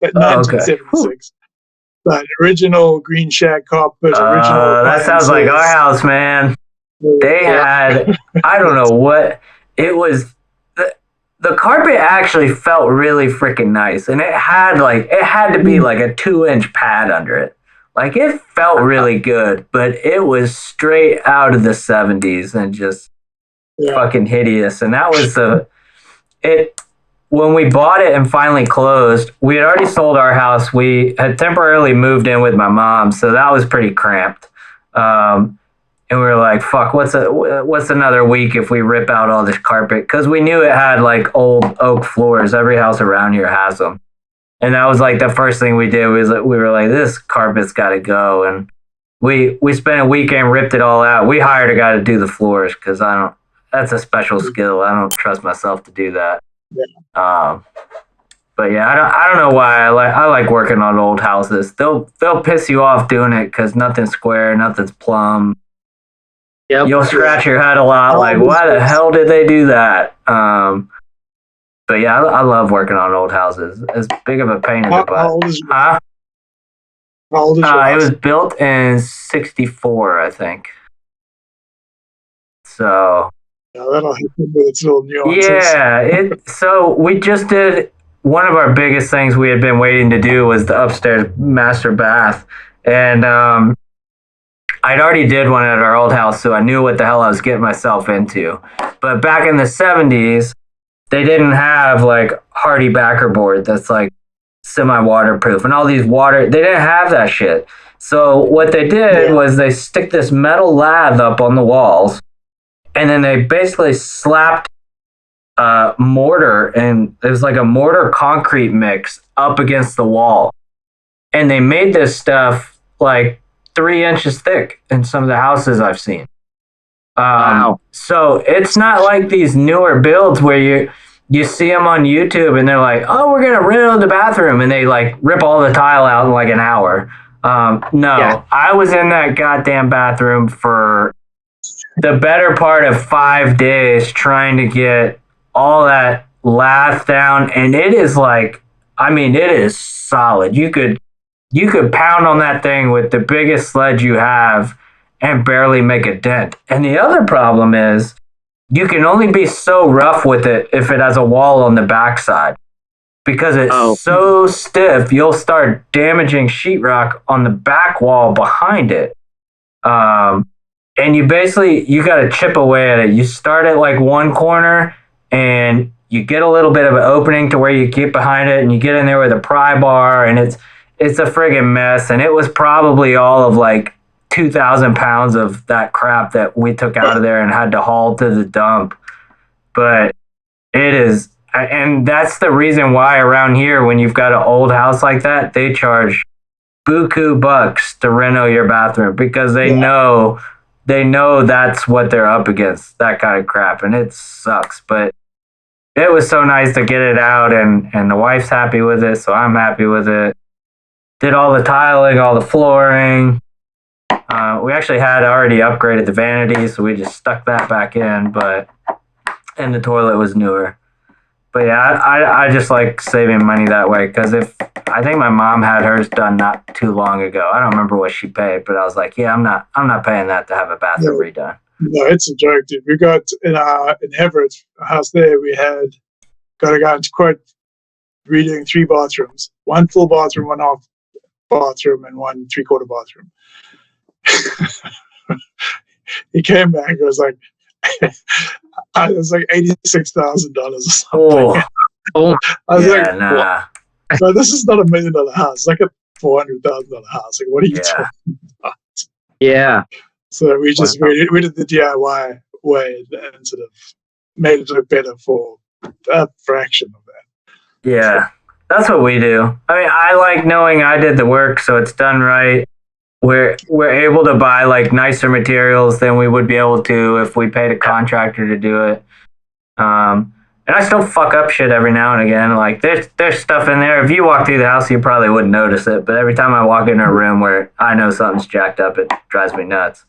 But Oh, okay. 1976. But original green shag carpet, original. That sounds like our house, man. They had, I don't know what it was. The carpet actually felt really freaking nice, and it had to be like a 2-inch pad under it. Like it felt really good, but it was straight out of the 70s and just fucking hideous. And that was when we bought it and finally closed, we had already sold our house. We had temporarily moved in with my mom, so that was pretty cramped. And we were like, fuck, what's another week if we rip out all this carpet? Because we knew it had like old oak floors. Every house around here has them. And that was like the first thing we did was we were like, this carpet's got to go. And we spent a weekend, ripped it all out. We hired a guy to do the floors because that's a special skill. I don't trust myself to do that. Yeah. But yeah, I don't know why I like working on old houses. They'll piss you off doing it because nothing's square, nothing's plumb. Yep. You'll scratch your head a lot, like why the hell did they do that? But yeah, I love working on old houses. As big of a pain in the butt. How old is Huh? How old is your It house? was built in '64, I think. So Yeah, that'll help with its little nuances. yeah, so we just did one of our biggest things we had been waiting to do was the upstairs master bath, and I'd already did one at our old house, so I knew what the hell I was getting myself into. But back in the 70s, they didn't have like hardy backer board that's like semi-waterproof and all these they didn't have that shit. So what they did was they stick this metal lath up on the walls, and then they basically slapped mortar, and it was like a mortar concrete mix up against the wall. And they made this stuff like 3 inches thick in some of the houses I've seen. Wow. So it's not like these newer builds where you see them on YouTube and they're like, oh, we're going to rip the bathroom. And they like rip all the tile out in like an hour. No, I was in that goddamn bathroom for the better part of 5 days trying to get all that lath down. And it is like, I mean, it is solid. You could pound on that thing with the biggest sledge you have and barely make a dent. And the other problem is you can only be so rough with it if it has a wall on the backside. Because it's so stiff, you'll start damaging sheetrock on the back wall behind it. And you got to chip away at it. You start at like one corner and you get a little bit of an opening to where you get behind it and you get in there with a pry bar, and it's a friggin' mess. And it was probably all of like 2,000 pounds of that crap that we took out of there and had to haul to the dump. But it is, and that's the reason why around here, when you've got an old house like that, they charge buku bucks to reno your bathroom because they know that's what they're up against, that kind of crap. And it sucks, but it was so nice to get it out, and the wife's happy with it, so I'm happy with it. Did all the tiling, all the flooring. We actually had already upgraded the vanity, so we just stuck that back in, and the toilet was newer. But yeah, I just like saving money that way because I think my mom had hers done not too long ago. I don't remember what she paid, but I was like, yeah, I'm not paying that to have a bathroom redone. No, it's a joke, dude. We got in Everett, a house there, we had got a guy into quote redoing 3 bathrooms, 1 full bathroom, 1 half bathroom, and 1 3/4 bathroom. He came back and was like, it was like $86,000 or something. Oh, I was yeah, like, nah. no, this is not $1 million house. It's like a $400,000 house. Like, what are you Yeah. talking about? Yeah. So we just we did the DIY way and sort of made it look better for a fraction of that. Yeah, that's what we do. I mean, I like knowing I did the work, so it's done right. We're able to buy like nicer materials than we would be able to if we paid a contractor to do it. And I still fuck up shit every now and again. Like there's stuff in there. If you walk through the house, you probably wouldn't notice it. But every time I walk in a room where I know something's jacked up, it drives me nuts.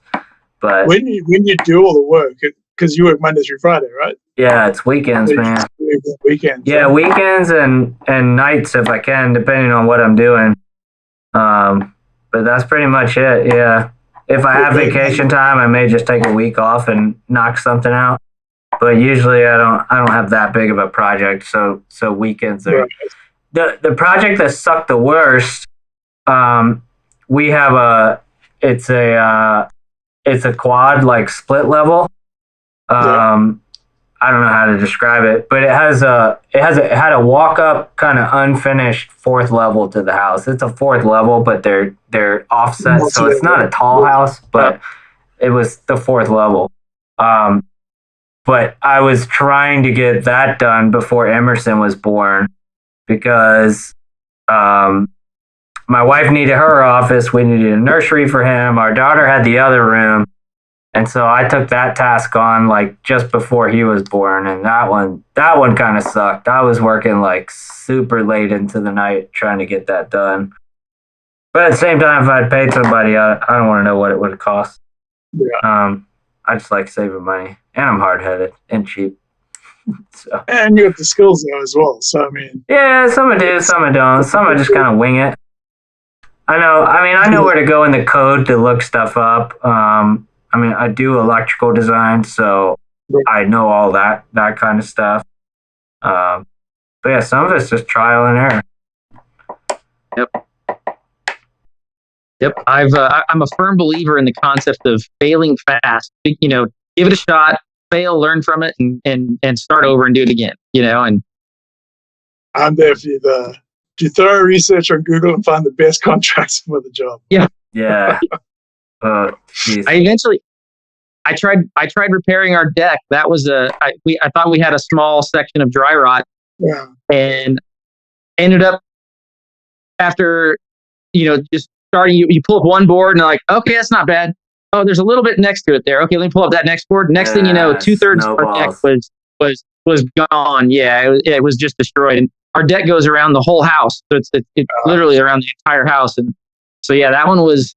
But when you do all the work, because you work Monday through Friday, right? yeah, it's weekends, man. Weekends. Yeah, weekends and nights if I can, depending on what I'm doing. But that's pretty much it. Yeah, if I have vacation time, I may just take a week off and knock something out. But usually, I don't have that big of a project. So weekends are the project that sucked the worst. We have it's a quad like split level. I don't know how to describe it, but it had a walk up kind of unfinished 4th level to the house. It's a 4th level, but they're offset, so it's not a tall house, but it was the 4th level. But I was trying to get that done before Emerson was born because my wife needed her office. We needed a nursery for him. Our daughter had the other room. And so I took that task on like just before he was born, and that one kind of sucked. I was working like super late into the night trying to get that done. But at the same time, if I'd paid somebody, I don't want to know what it would have cost. Yeah. I just like saving money, and I'm hard-headed and cheap. So. And you have the skills there as well. So I mean, yeah, some I do, some I don't. Some I just kind of wing it. I know where to go in the code to look stuff up. I do electrical design, so I know all that kind of stuff. But yeah, some of it's just trial and error. Yep. I'm a firm believer in the concept of failing fast. Give it a shot, fail, learn from it, and start over and do it again. And I'm there for you. Do thorough research on Google and find the best contracts for the job. Yeah. Yeah. I tried repairing our deck. That was I thought we had a small section of dry rot. Yeah. And ended up after, just starting, you pull up one board and like, okay, that's not bad. Oh, there's a little bit next to it there. Okay, let me pull up that next board. Next thing you know, 2/3 of our deck was gone. Yeah, it was just destroyed. And our deck goes around the whole house. So it's literally around the entire house. And so, yeah, that one was,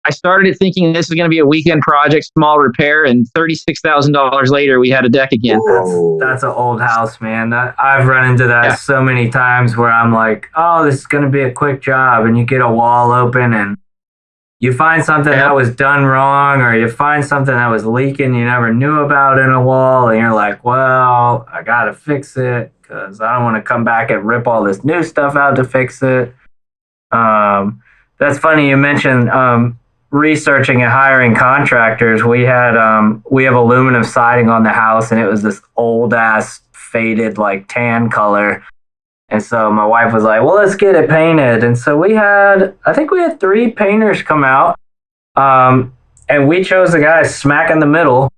I started it thinking this is going to be a weekend project, small repair, and $36,000 later, we had a deck again. That's an old house, man. I've run into that so many times where I'm like, oh, this is going to be a quick job, and you get a wall open, and you find something that was done wrong, or you find something that was leaking you never knew about in a wall, and you're like, well, I got to fix it because I don't want to come back and rip all this new stuff out to fix it. That's funny you mentioned researching and hiring contractors. We have aluminum siding on the house, and it was this old ass faded like tan color. And so my wife was like, well, let's get it painted. And so I think we had 3 painters come out. And we chose the guy smack in the middle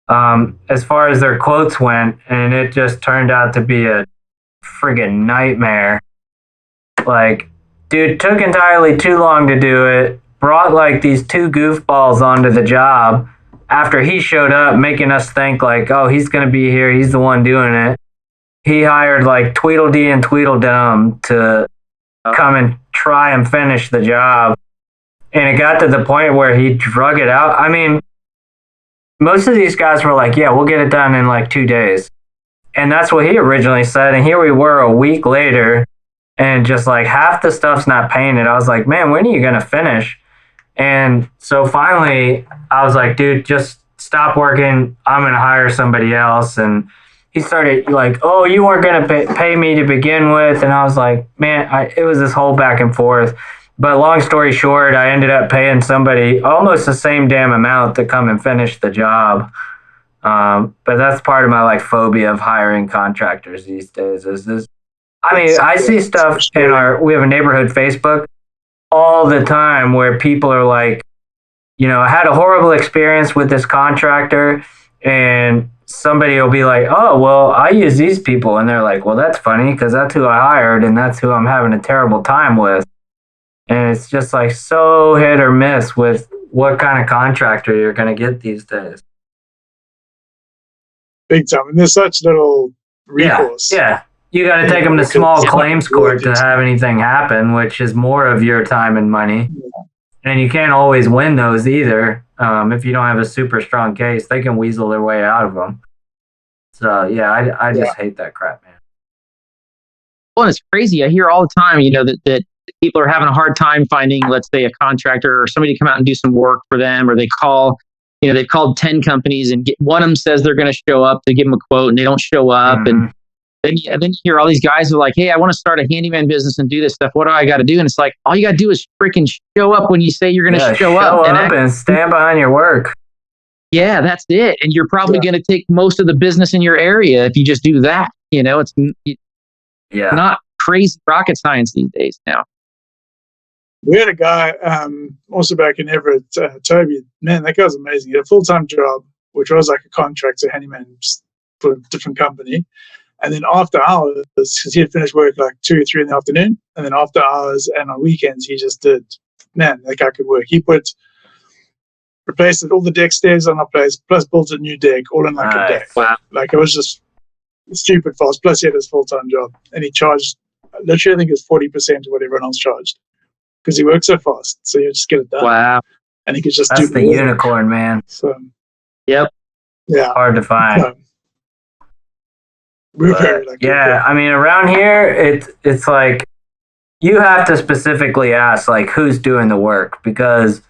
as far as their quotes went. And it just turned out to be a friggin' nightmare. Like, dude, took entirely too long to do it. Brought like these 2 goofballs onto the job after he showed up, making us think like, oh, he's going to be here. He's the one doing it. He hired like Tweedledee and Tweedledum to come and try and finish the job. And it got to the point where he drug it out. I mean, most of these guys were like, yeah, we'll get it done in like 2 days. And that's what he originally said. And here we were a week later, and just like half the stuff's not painted. I was like, man, when are you going to finish? And so finally, I was like, dude, just stop working. I'm going to hire somebody else. And he started like, oh, you weren't going to pay me to begin with. And I was like, man, it was this whole back and forth. But long story short, I ended up paying somebody almost the same damn amount to come and finish the job. But that's part of my like phobia of hiring contractors these days. I mean, I see stuff we have a neighborhood Facebook all the time where people are like, I had a horrible experience with this contractor, and somebody will be like, oh, well, I use these people. And they're like, well, that's funny because that's who I hired and that's who I'm having a terrible time with. And it's just like so hit or miss with what kind of contractor you're going to get these days. Big time. And there's such little recourse. Yeah. You got to take them to small claims court to have anything happen, which is more of your time and money. Yeah. And you can't always win those either. If you don't have a super strong case, they can weasel their way out of them. So, yeah, I just hate that crap, man. Well, it's crazy. I hear all the time, that people are having a hard time finding, let's say, a contractor or somebody to come out and do some work for them, or they call, they've called 10 companies and one of them says they're going to show up to give them a quote and they don't show up. Mm-hmm. And then you hear all these guys who are like, hey, I want to start a handyman business and do this stuff. What do I got to do? And it's like, all you got to do is freaking show up when you say you're going to show up. And stand behind your work. Yeah, that's it. And you're probably going to take most of the business in your area if you just do that. It's not crazy rocket science these days now. We had a guy also back in Everett, Toby. Man, that guy was amazing. He had a full-time job, which was like a contractor handyman for a different company. And then after hours, because he had finished work like 2 or 3 in the afternoon, and then after hours and on weekends, he just did. Man, that guy could work. He replaced all the deck stairs on our place, plus built a new deck, all in like a day. Wow! Like it was just stupid fast. Plus, he had his full-time job, and he charged literally, I think, it's 40% of what everyone else charged because he worked so fast. So you just get it done. Wow! And he could just That's do the unicorn, man. So, yep. Yeah. Hard to find. We're very lucky. Yeah, I mean, around here, it's like you have to specifically ask, like, who's doing the work, because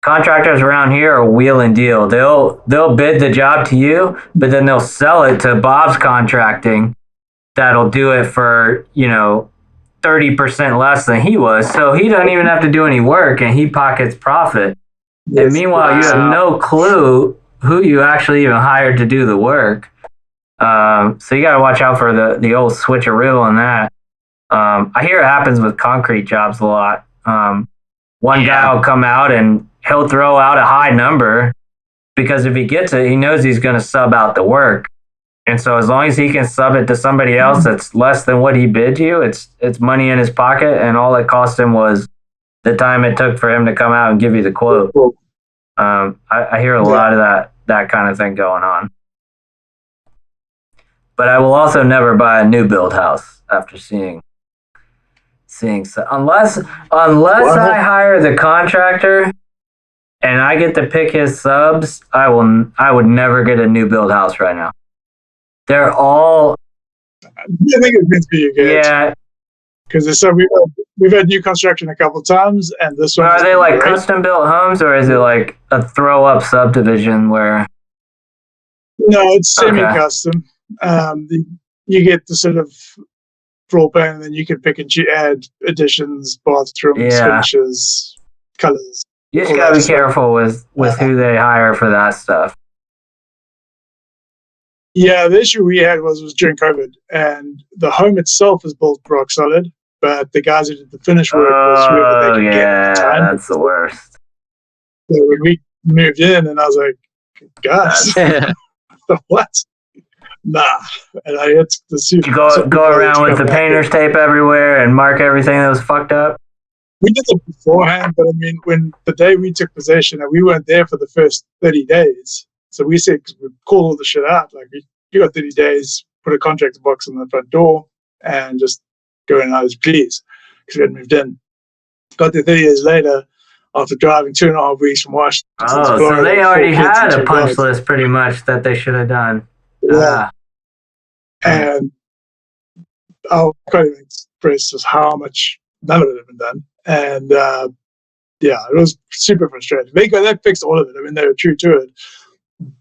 contractors around here are wheel and deal. They'll bid the job to you, but then they'll sell it to Bob's Contracting that'll do it for 30% less than he was. So he doesn't even have to do any work, and he pockets profit. Yes. And meanwhile, you have no clue who you actually even hired to do the work. So you got to watch out for the old switcheroo on that. I hear it happens with concrete jobs a lot. One guy will come out and he'll throw out a high number because if he gets it, he knows he's going to sub out the work. And so as long as he can sub it to somebody else that's less than what he bid you, it's money in his pocket, and all it cost him was the time it took for him to come out and give you the quote. I hear a lot of that kind of thing going on. But I will also never buy a new build house after seeing unless I hire the contractor and I get to pick his subs, I would never get a new build house right now. They're all. I think it's meant to be good. Yeah. Because we've had new construction a couple of times, and this one. Are they like custom built homes, or is it like a throw up subdivision where? No, it's semi-custom. You get the sort of floor plan, and then you can pick and add additions, bathrooms, finishes, colors. You just gotta be careful with who they hire for that stuff. Yeah, the issue we had was during COVID, and the home itself is built rock solid, but the guys who did the finish work was whoever they could get at the time. That's the worst. So when we moved in, and I was like, guys, what? Nah. And I had the super. You go around with the painter's tape everywhere and mark everything that was fucked up? We did it beforehand, but I mean, when the day we took possession, and we weren't there for the first 30 days. So we said, we called all the shit out. Like, you got 30 days, put a contractor box on the front door, and just go in and out as please, because we hadn't moved in. Got there 30 days later, after driving 2.5 weeks from Washington. Oh, so they already had a punch list pretty much that they should have done. Yeah. And I can't even express just how much none of it had been done. And yeah, it was super frustrating. They fixed all of it. I mean, they were true to it.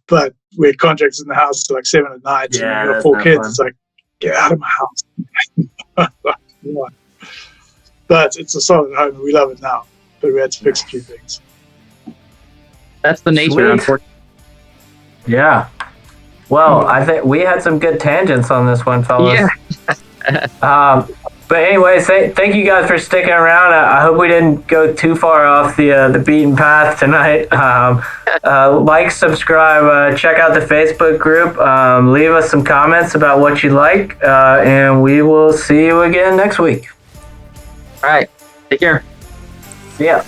But we had contractors in the house till like 7 at night. Yeah, and you got that's 4 not kids. fun. It's like, get out of my house. But it's a solid home and we love it now. But we had to fix a few things. That's the nature, Sweet. unfortunately. Yeah. Well, I think we had some good tangents on this one, fellas. Yeah. But anyways, thank you guys for sticking around. I hope we didn't go too far off the beaten path tonight. Like, subscribe, check out the Facebook group. Leave us some comments about what you like, and we will see you again next week. All right. Take care. See ya.